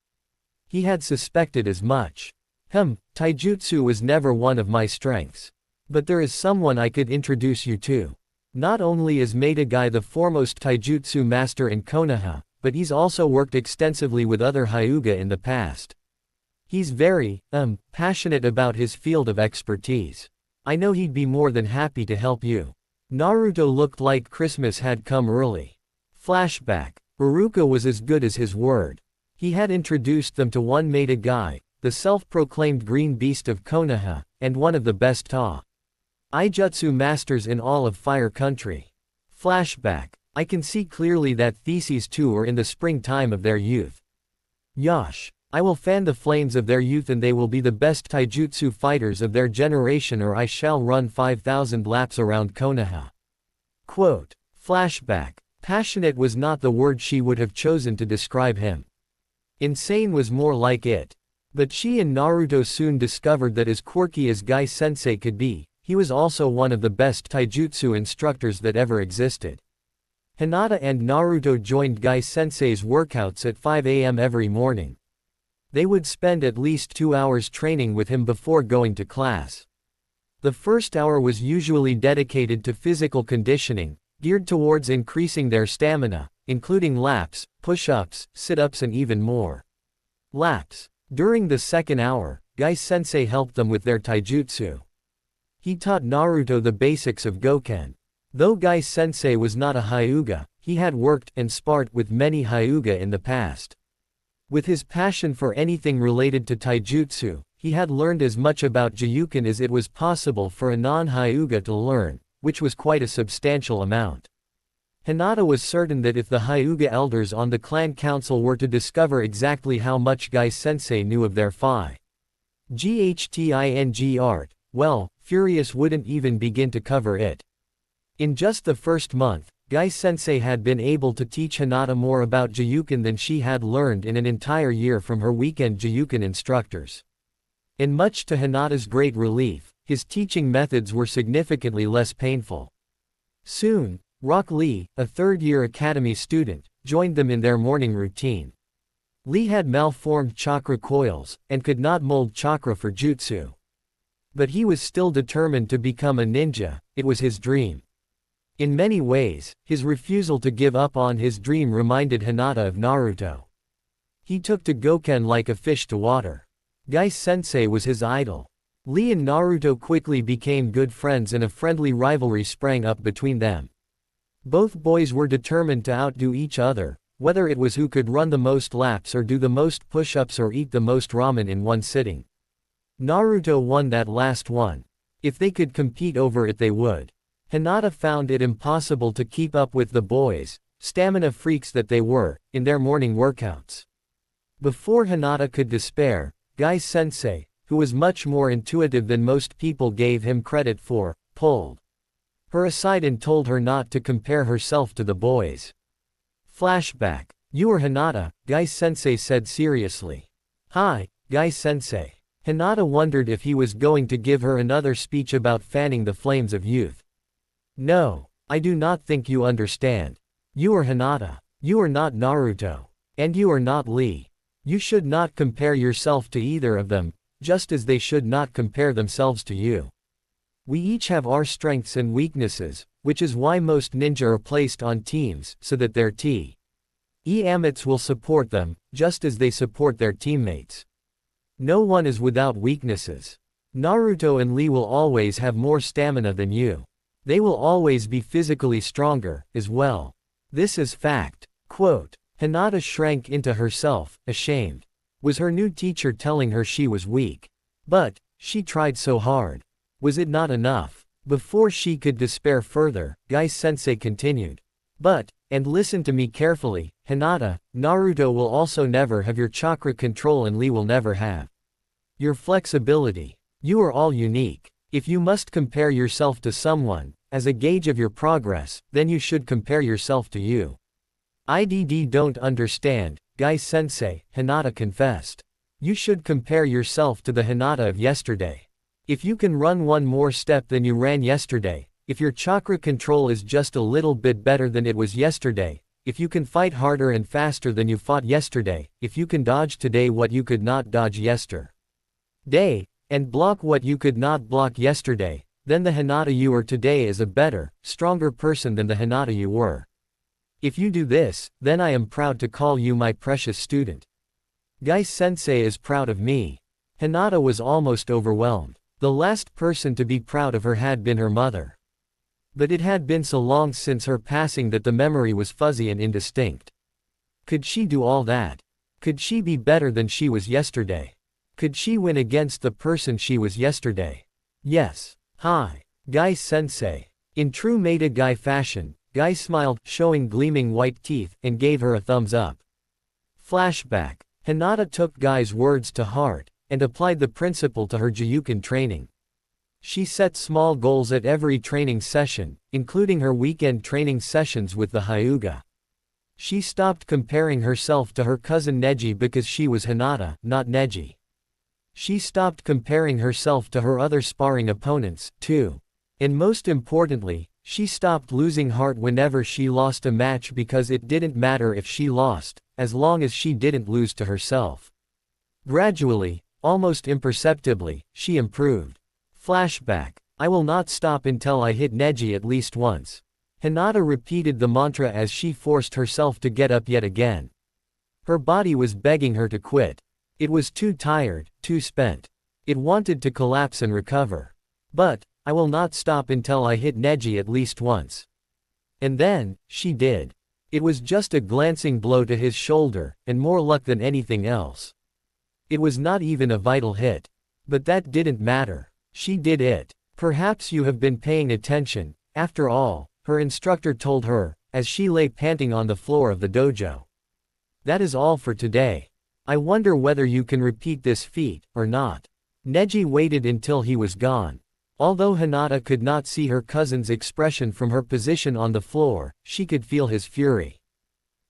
He had suspected as much. Taijutsu was never one of my strengths. But there is someone I could introduce you to. Not only is Meidagai the foremost taijutsu master in Konoha, but he's also worked extensively with other Hyuga in the past. He's very, passionate about his field of expertise. I know he'd be more than happy to help you. Naruto looked like Christmas had come early. Flashback. Uruka was as good as his word. He had introduced them to one Meidagai, the self-proclaimed green beast of Konoha, and one of the best taijutsu masters in all of Fire Country. Flashback. I can see clearly that these two are in the springtime of their youth. Yosh. I will fan the flames of their youth and they will be the best taijutsu fighters of their generation, or I shall run 5,000 laps around Konoha. Quote. Flashback. Passionate was not the word she would have chosen to describe him. Insane was more like it. But she and Naruto soon discovered that as quirky as Gai-sensei could be, he was also one of the best taijutsu instructors that ever existed. Hinata and Naruto joined Gai-sensei's workouts at 5 a.m. every morning. They would spend at least 2 hours training with him before going to class. The first hour was usually dedicated to physical conditioning, geared towards increasing their stamina, including laps, push-ups, sit-ups and even more. Laps. During the second hour, Gai-sensei helped them with their taijutsu. He taught Naruto the basics of Goken. Though Gai-sensei was not a Hyuga, he had worked and sparred with many Hyuga in the past. With his passion for anything related to taijutsu, he had learned as much about Jyuken as it was possible for a non-Hyuga to learn, which was quite a substantial amount. Hinata was certain that if the Hyuga elders on the clan council were to discover exactly how much Gai-sensei knew of their Ghtting art, well, Furious wouldn't even begin to cover it. In just the first month, Gai-sensei had been able to teach Hinata more about Jyuken than she had learned in an entire year from her weekend Jyuken instructors. And much to Hinata's great relief, his teaching methods were significantly less painful. Soon, Rock Lee, a third-year academy student, joined them in their morning routine. Lee had malformed chakra coils, and could not mold chakra for jutsu. But he was still determined to become a ninja, it was his dream. In many ways, his refusal to give up on his dream reminded Hinata of Naruto. He took to Goken like a fish to water. Gai-sensei was his idol. Lee and Naruto quickly became good friends and a friendly rivalry sprang up between them. Both boys were determined to outdo each other, whether it was who could run the most laps or do the most push-ups or eat the most ramen in one sitting. Naruto won that last one. If they could compete over it they would. Hinata found it impossible to keep up with the boys, stamina freaks that they were, in their morning workouts. Before Hinata could despair, Gai-sensei, who was much more intuitive than most people gave him credit for, pulled her aside and told her not to compare herself to the boys. Flashback. You are Hinata, Gai-sensei said seriously. Hi, Gai-sensei. Hinata wondered if he was going to give her another speech about fanning the flames of youth. No, I do not think you understand. You are Hinata. You are not Naruto. And you are not Lee. You should not compare yourself to either of them, just as they should not compare themselves to you. We each have our strengths and weaknesses, which is why most ninja are placed on teams, so that their teammates will support them, just as they support their teammates. No one is without weaknesses. Naruto and Lee will always have more stamina than you. They will always be physically stronger, as well. This is fact. Quote. Hinata shrank into herself, ashamed. Was her new teacher telling her she was weak? But, she tried so hard. Was it not enough? Before she could despair further, Gai-sensei continued. But, and listen to me carefully, Hinata, Naruto will also never have your chakra control and Lee will never have your flexibility. You are all unique. If you must compare yourself to someone, as a gauge of your progress, then you should compare yourself to you. I don't understand, Gai-sensei, Hinata confessed. You should compare yourself to the Hinata of yesterday. If you can run one more step than you ran yesterday, if your chakra control is just a little bit better than it was yesterday, if you can fight harder and faster than you fought yesterday, if you can dodge today what you could not dodge yesterday, and block what you could not block yesterday, then the Hinata you are today is a better, stronger person than the Hinata you were. If you do this, then I am proud to call you my precious student. Gai-sensei is proud of me. Hinata was almost overwhelmed. The last person to be proud of her had been her mother. But it had been so long since her passing that the memory was fuzzy and indistinct. Could she do all that? Could she be better than she was yesterday? Could she win against the person she was yesterday? Yes. Hi, Gai-sensei. In true Maida Gai fashion, Gai smiled, showing gleaming white teeth, and gave her a thumbs up. Flashback. Hinata took Gai's words to heart, and applied the principle to her Jyuken training. She set small goals at every training session, including her weekend training sessions with the Hyuga. She stopped comparing herself to her cousin Neji because she was Hinata, not Neji. She stopped comparing herself to her other sparring opponents, too. And most importantly, she stopped losing heart whenever she lost a match because it didn't matter if she lost, as long as she didn't lose to herself. Gradually, almost imperceptibly, she improved. Flashback. I will not stop until I hit Neji at least once. Hinata repeated the mantra as she forced herself to get up yet again. Her body was begging her to quit. It was too tired, too spent. It wanted to collapse and recover. But, I will not stop until I hit Neji at least once. And then, she did. It was just a glancing blow to his shoulder, and more luck than anything else. It was not even a vital hit. But that didn't matter. She did it. Perhaps you have been paying attention, after all, her instructor told her, as she lay panting on the floor of the dojo. That is all for today. I wonder whether you can repeat this feat, or not. Neji waited until he was gone. Although Hinata could not see her cousin's expression from her position on the floor, she could feel his fury.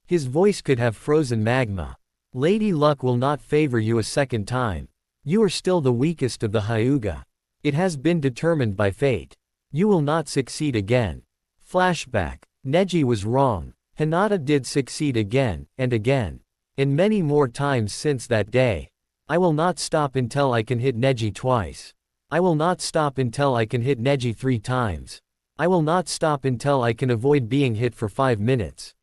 His voice could have frozen magma. Lady Luck will not favor you a second time. You are still the weakest of the Hyuga. It has been determined by fate. You will not succeed again. Flashback. Neji was wrong. Hinata did succeed again, and many more times since that day. I will not stop until I can hit Neji twice. I will not stop until I can hit Neji 3 times. I will not stop until I can avoid being hit for 5 minutes.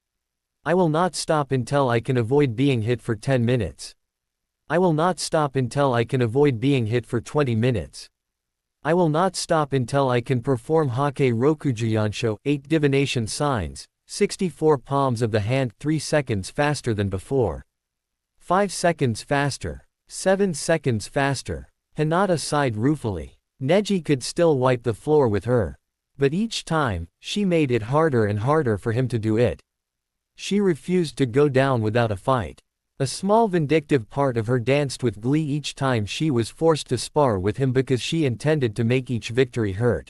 I will not stop until I can avoid being hit for 10 minutes. I will not stop until I can avoid being hit for 20 minutes. I will not stop until I can perform Hake Rokujuyansho, 8 divination signs, 64 palms of the hand, 3 seconds faster than before. 5 seconds faster. 7 seconds faster. Hinata sighed ruefully. Neji could still wipe the floor with her. But each time, she made it harder and harder for him to do it. She refused to go down without a fight. A small vindictive part of her danced with glee each time she was forced to spar with him because she intended to make each victory hurt.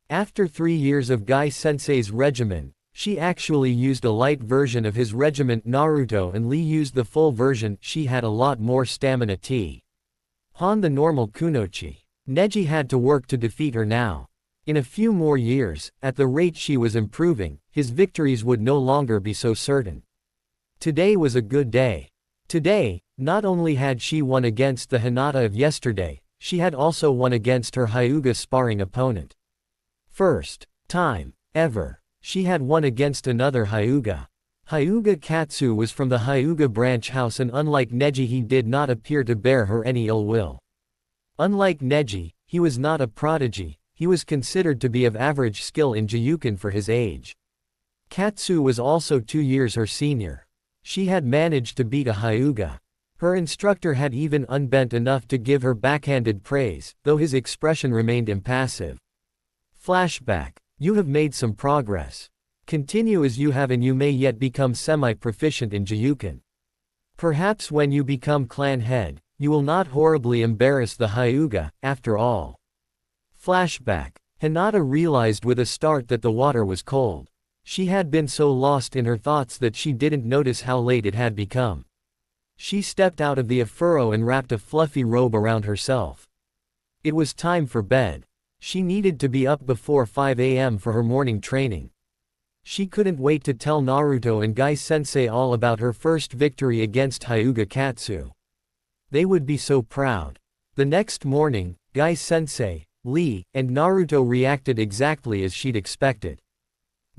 After 3 years of Gai-sensei's regimen, she actually used a light version of his regiment Naruto and Lee used the full version. She had a lot more stamina Han the normal kunoichi. Neji had to work to defeat her now. In a few more years, at the rate she was improving, his victories would no longer be so certain. Today was a good day. Today, not only had she won against the Hinata of yesterday, she had also won against her Hyuga sparring opponent. First time ever, she had won against another Hyuga. Hyuga Katsu was from the Hyuga branch house and unlike Neji he did not appear to bear her any ill will. Unlike Neji, he was not a prodigy, he was considered to be of average skill in Juyuken for his age. Katsu was also 2 years her senior. She had managed to beat a Hyuga. Her instructor had even unbent enough to give her backhanded praise, though his expression remained impassive. Flashback. You have made some progress. Continue as you have and you may yet become semi-proficient in Juyuken. Perhaps when you become clan head, you will not horribly embarrass the Hyuga, after all. Flashback. Hinata realized with a start that the water was cold. She had been so lost in her thoughts that she didn't notice how late it had become. She stepped out of the afuro and wrapped a fluffy robe around herself. It was time for bed. She needed to be up before 5 a.m. for her morning training. She couldn't wait to tell Naruto and Gai-sensei all about her first victory against Hyuga Katsu. They would be so proud. The next morning, Gai-sensei, Lee, and Naruto reacted exactly as she'd expected.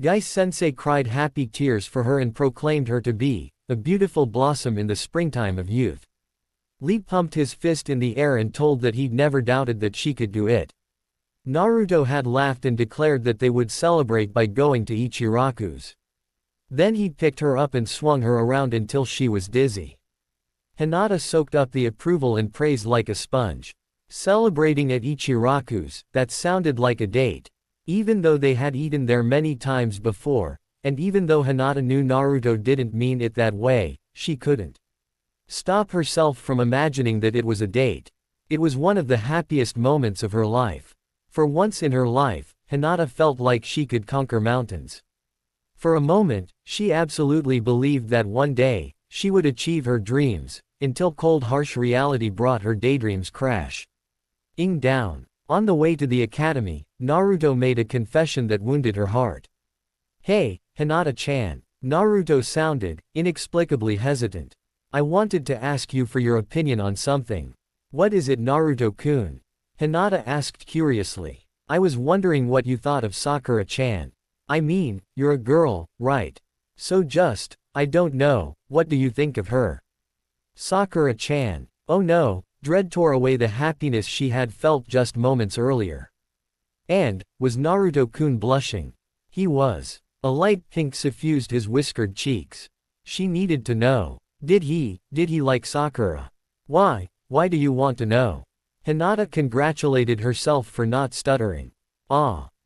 Gai-sensei cried happy tears for her and proclaimed her to be a beautiful blossom in the springtime of youth. Lee pumped his fist in the air and told that he'd never doubted that she could do it. Naruto had laughed and declared that they would celebrate by going to Ichiraku's. Then he picked her up and swung her around until she was dizzy. Hinata soaked up the approval and praise like a sponge. Celebrating at Ichiraku's, that sounded like a date. Even though they had eaten there many times before, and even though Hinata knew Naruto didn't mean it that way, she couldn't stop herself from imagining that it was a date. It was one of the happiest moments of her life. For once in her life, Hinata felt like she could conquer mountains. For a moment, she absolutely believed that one day, she would achieve her dreams, until cold harsh reality brought her daydreams crash. Down. On the way to the academy, Naruto made a confession that wounded her heart. Hey, Hinata-chan. Naruto sounded, inexplicably hesitant. I wanted to ask you for your opinion on something. What is it, Naruto-kun? Hinata asked curiously. I was wondering what you thought of Sakura-chan. I mean, you're a girl, right? So I don't know, what do you think of her? Sakura-chan. Oh no, dread tore away the happiness she had felt just moments earlier. And, was Naruto-kun blushing? He was. A light pink suffused his whiskered cheeks. She needed to know. Did he like Sakura? Why do you want to know? Hinata congratulated herself for not stuttering.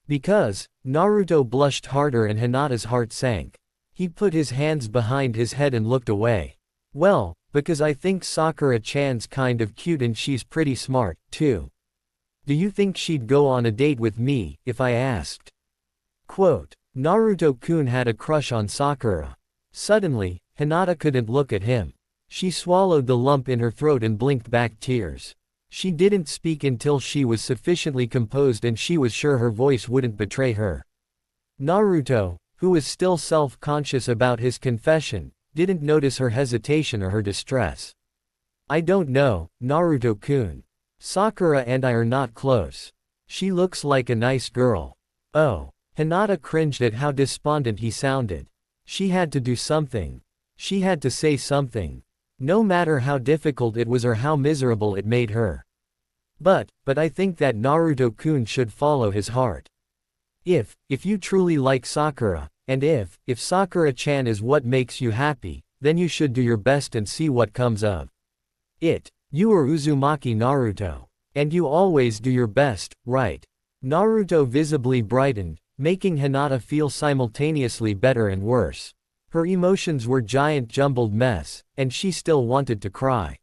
Because, Naruto blushed harder and Hinata's heart sank. He put his hands behind his head and looked away. Well, because I think Sakura-chan's kind of cute and she's pretty smart, too. Do you think she'd go on a date with me, if I asked? Quote, Naruto-kun had a crush on Sakura. Suddenly, Hinata couldn't look at him. She swallowed the lump in her throat and blinked back tears. She didn't speak until she was sufficiently composed and she was sure her voice wouldn't betray her. Naruto, who was still self-conscious about his confession, didn't notice her hesitation or her distress. I don't know, Naruto-kun. Sakura and I are not close. She looks like a nice girl. Oh. Hinata cringed at how despondent he sounded. She had to do something. She had to say something. No matter how difficult it was or how miserable it made her. But I think that Naruto-kun should follow his heart. If you truly like Sakura, and if Sakura-chan is what makes you happy, then you should do your best and see what comes of it. You are Uzumaki Naruto. And you always do your best, right? Naruto visibly brightened, making Hinata feel simultaneously better and worse. Her emotions were giant jumbled mess, and she still wanted to cry.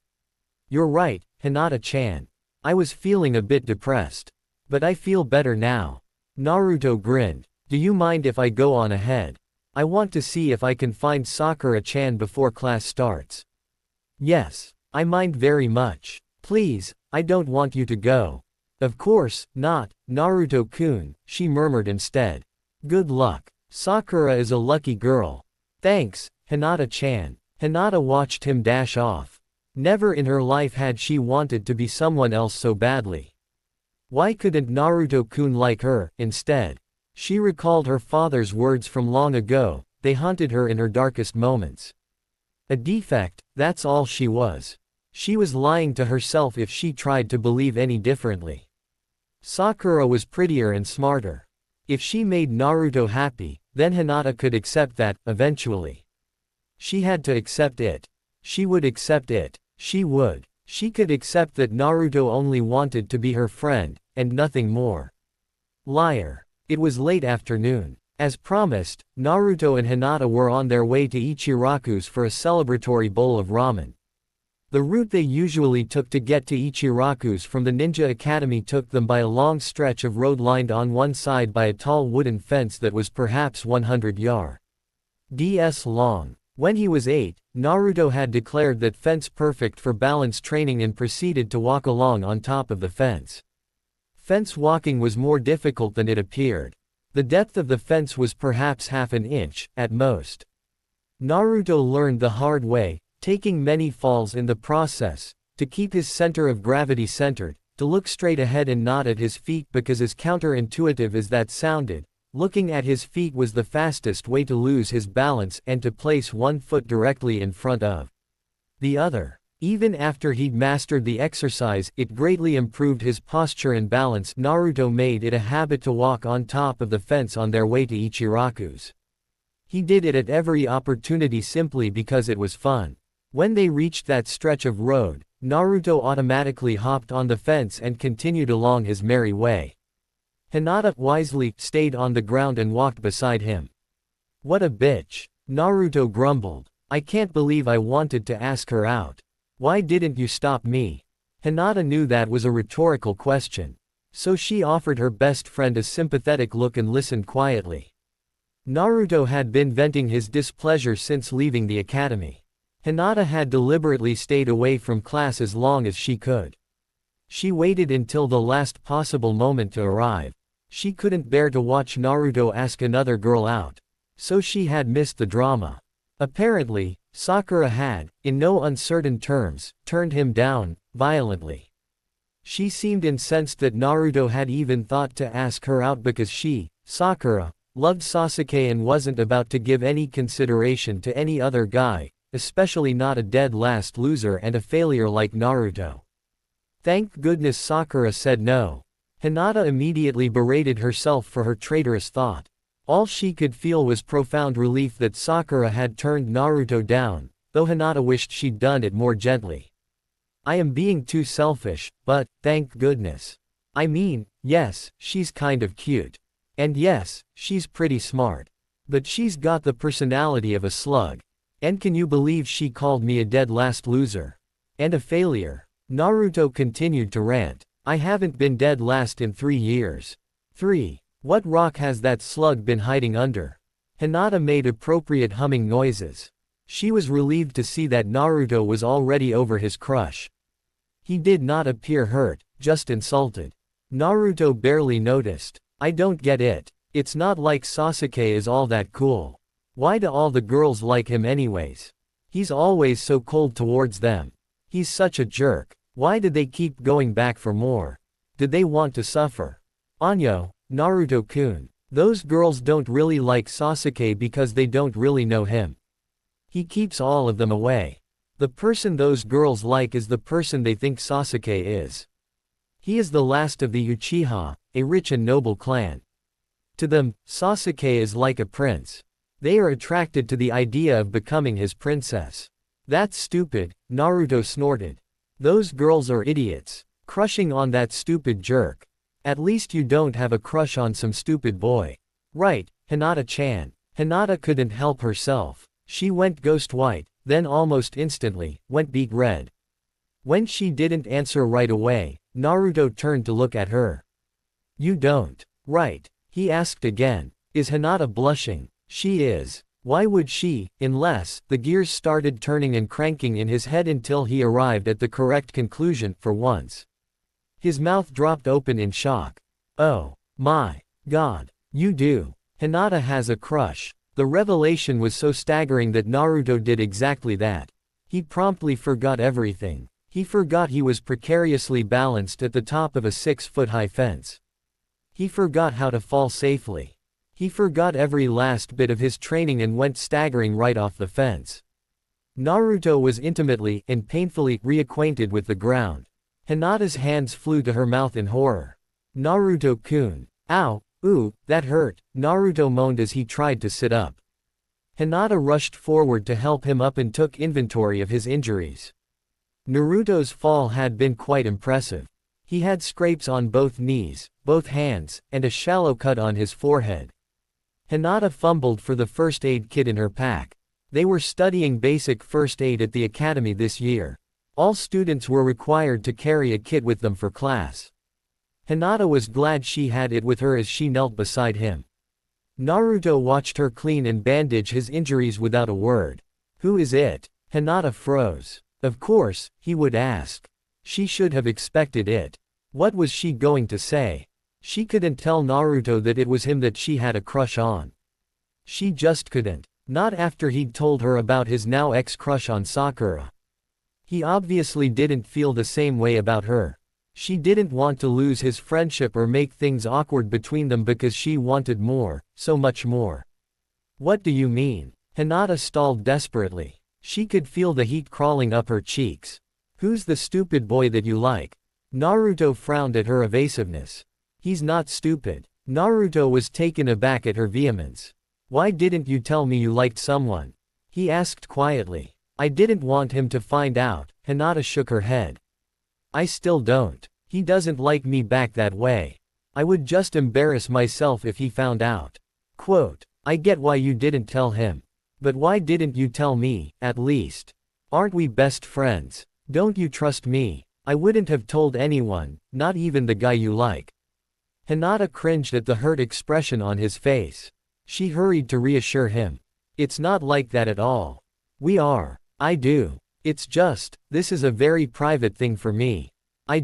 You're right, Hinata-chan. I was feeling a bit depressed. But I feel better now. Naruto grinned. Do you mind if I go on ahead? I want to see if I can find Sakura-chan before class starts. Yes, I mind very much. Please, I don't want you to go. Of course, not, Naruto-kun, she murmured instead. Good luck. Sakura is a lucky girl. Thanks, Hinata-chan. Hinata watched him dash off. Never in her life had she wanted to be someone else so badly. Why couldn't Naruto-kun like her, instead? She recalled her father's words from long ago, they haunted her in her darkest moments. A defect, that's all she was. She was lying to herself if she tried to believe any differently. Sakura was prettier and smarter. If she made Naruto happy, then Hinata could accept that, eventually. She had to accept it. She would accept it. She would. She could accept that Naruto only wanted to be her friend, and nothing more. Liar. It was late afternoon. As promised, Naruto and Hinata were on their way to Ichiraku's for a celebratory bowl of ramen. The route they usually took to get to Ichiraku's from the Ninja Academy took them by a long stretch of road lined on one side by a tall wooden fence that was perhaps 100 yards long. When he was 8, Naruto had declared that fence perfect for balance training and proceeded to walk along on top of the fence. Fence walking was more difficult than it appeared. The depth of the fence was perhaps half an inch, at most. Naruto learned the hard way, taking many falls in the process, to keep his center of gravity centered, to look straight ahead and not at his feet because as counterintuitive as that sounded, looking at his feet was the fastest way to lose his balance and to place one foot directly in front of the other. Even after he'd mastered the exercise, it greatly improved his posture and balance. Naruto made it a habit to walk on top of the fence on their way to Ichiraku's. He did it at every opportunity simply because it was fun. When they reached that stretch of road, Naruto automatically hopped on the fence and continued along his merry way. Hinata wisely stayed on the ground and walked beside him. What a bitch. Naruto grumbled. I can't believe I wanted to ask her out. Why didn't you stop me? Hinata knew that was a rhetorical question. So she offered her best friend a sympathetic look and listened quietly. Naruto had been venting his displeasure since leaving the academy. Hinata had deliberately stayed away from class as long as she could. She waited until the last possible moment to arrive. She couldn't bear to watch Naruto ask another girl out. So she had missed the drama. Apparently, Sakura had, in no uncertain terms, turned him down, violently. She seemed incensed that Naruto had even thought to ask her out because she, Sakura, loved Sasuke and wasn't about to give any consideration to any other guy, especially not a dead last loser and a failure like Naruto. Thank goodness Sakura said no. Hinata immediately berated herself for her traitorous thought. All she could feel was profound relief that Sakura had turned Naruto down, though Hinata wished she'd done it more gently. I am being too selfish, but, thank goodness. I mean, yes, she's kind of cute. And yes, she's pretty smart. But she's got the personality of a slug. And can you believe she called me a dead last loser? And a failure. Naruto continued to rant. I haven't been dead last in 3 years. 3. What rock has that slug been hiding under? Hinata made appropriate humming noises. She was relieved to see that Naruto was already over his crush. He did not appear hurt, just insulted. Naruto barely noticed. I don't get it. It's not like Sasuke is all that cool. Why do all the girls like him anyways? He's always so cold towards them. He's such a jerk. Why did they keep going back for more? Did they want to suffer? Anyo, Naruto-kun. Those girls don't really like Sasuke because they don't really know him. He keeps all of them away. The person those girls like is the person they think Sasuke is. He is the last of the Uchiha, a rich and noble clan. To them, Sasuke is like a prince. They are attracted to the idea of becoming his princess. That's stupid, Naruto snorted. Those girls are idiots. Crushing on that stupid jerk. At least you don't have a crush on some stupid boy. Right, Hinata-chan. Hinata couldn't help herself. She went ghost white, then almost instantly, went beet red. When she didn't answer right away, Naruto turned to look at her. You don't. Right. He asked again. Is Hinata blushing? She is. Why would she, unless, the gears started turning and cranking in his head until he arrived at the correct conclusion, for once. His mouth dropped open in shock. Oh, my God. You do. Hinata has a crush. The revelation was so staggering that Naruto did exactly that. He promptly forgot everything. He forgot he was precariously balanced at the top of a 6-foot-high fence. He forgot how to fall safely. He forgot every last bit of his training and went staggering right off the fence. Naruto was intimately and painfully reacquainted with the ground. Hinata's hands flew to her mouth in horror. Naruto-kun. Ow, ooh, that hurt, Naruto moaned as he tried to sit up. Hinata rushed forward to help him up and took inventory of his injuries. Naruto's fall had been quite impressive. He had scrapes on both knees, both hands, and a shallow cut on his forehead. Hinata fumbled for the first aid kit in her pack. They were studying basic first aid at the academy this year. All students were required to carry a kit with them for class. Hinata was glad she had it with her as she knelt beside him. Naruto watched her clean and bandage his injuries without a word. Who is it? Hinata froze. Of course, he would ask. She should have expected it. What was she going to say? She couldn't tell Naruto that it was him that she had a crush on. She just couldn't. Not after he'd told her about his now ex-crush on Sakura. He obviously didn't feel the same way about her. She didn't want to lose his friendship or make things awkward between them because she wanted more, so much more. What do you mean? Hinata stalled desperately. She could feel the heat crawling up her cheeks. Who's the stupid boy that you like? Naruto frowned at her evasiveness. He's not stupid. Naruto was taken aback at her vehemence. Why didn't you tell me you liked someone? He asked quietly. I didn't want him to find out, Hinata shook her head. I still don't. He doesn't like me back that way. I would just embarrass myself if he found out. Quote, I get why you didn't tell him. But why didn't you tell me, at least? Aren't we best friends? Don't you trust me? I wouldn't have told anyone, not even the guy you like. Hinata cringed at the hurt expression on his face. She hurried to reassure him. It's not like that at all. We are. I do. It's just, this is a very private thing for me. I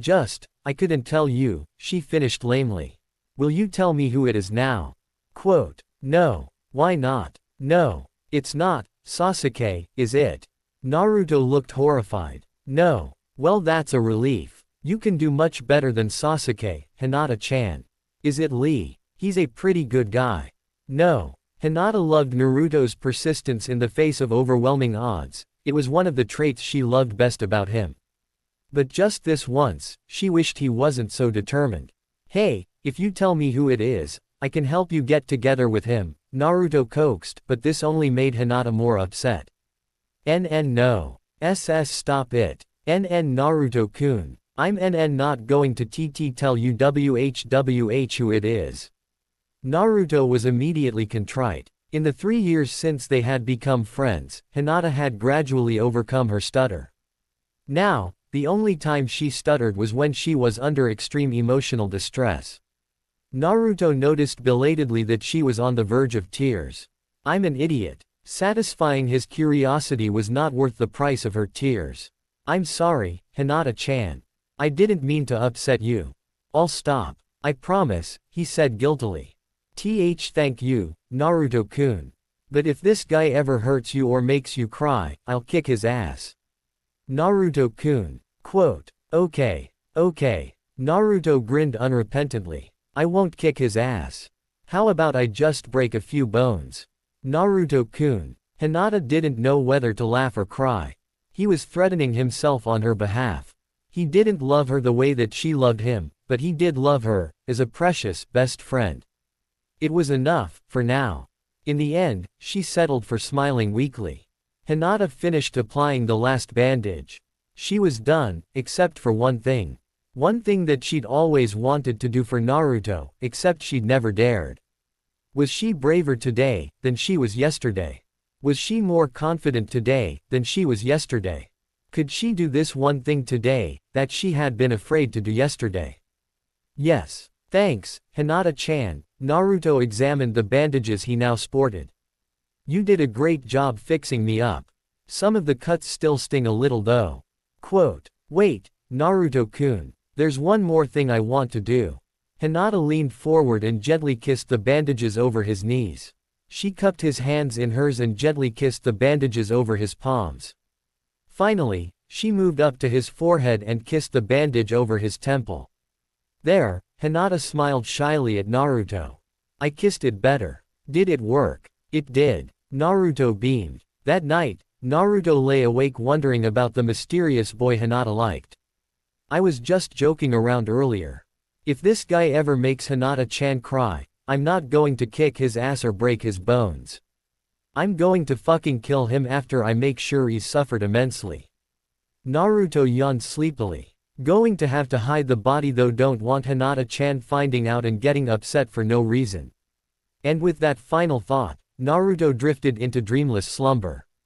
couldn't tell you, she finished lamely. Will you tell me who it is now? Quote, no. Why not? No. It's not, Sasuke, is it? Naruto looked horrified. No. Well, that's a relief. You can do much better than Sasuke, Hinata-chan. Is it Lee? He's a pretty good guy. No. Hinata loved Naruto's persistence in the face of overwhelming odds. It was one of the traits she loved best about him. But just this once, she wished he wasn't so determined. Hey, if you tell me who it is, I can help you get together with him, Naruto coaxed, but this only made Hinata more upset. No. Stop it. Naruto-kun. I'm not going to tell you who it is. Naruto was immediately contrite. In the 3 years since they had become friends, Hinata had gradually overcome her stutter. Now, the only time she stuttered was when she was under extreme emotional distress. Naruto noticed belatedly that she was on the verge of tears. I'm an idiot. Satisfying his curiosity was not worth the price of her tears. I'm sorry, Hinata-chan. I didn't mean to upset you. I'll stop. I promise, he said guiltily. Thank you, Naruto-kun. But if this guy ever hurts you or makes you cry, I'll kick his ass. Naruto-kun. Quote. Okay. Naruto grinned unrepentantly. I won't kick his ass. How about I just break a few bones? Naruto-kun. Hinata didn't know whether to laugh or cry. He was threatening himself on her behalf. He didn't love her the way that she loved him, but he did love her, as a precious best friend. It was enough, for now. In the end, she settled for smiling weakly. Hinata finished applying the last bandage. She was done, except for one thing. One thing that she'd always wanted to do for Naruto, except she'd never dared. Was she braver today than she was yesterday? Was she more confident today than she was yesterday? Could she do this one thing today that she had been afraid to do yesterday? Yes. Thanks, Hinata-chan. Naruto examined the bandages he now sported. You did a great job fixing me up. Some of the cuts still sting a little though. Quote. Wait, Naruto-kun. There's one more thing I want to do. Hinata leaned forward and gently kissed the bandages over his knees. She cupped his hands in hers and gently kissed the bandages over his palms. Finally, she moved up to his forehead and kissed the bandage over his temple. There, Hinata smiled shyly at Naruto. I kissed it better. Did it work? It did. Naruto beamed. That night, Naruto lay awake wondering about the mysterious boy Hinata liked. I was just joking around earlier. If this guy ever makes Hinata-chan cry, I'm not going to kick his ass or break his bones. I'm going to fucking kill him after I make sure he's suffered immensely. Naruto yawned sleepily. Going to have to hide the body though, don't want Hinata-chan finding out and getting upset for no reason. And with that final thought, Naruto drifted into dreamless slumber.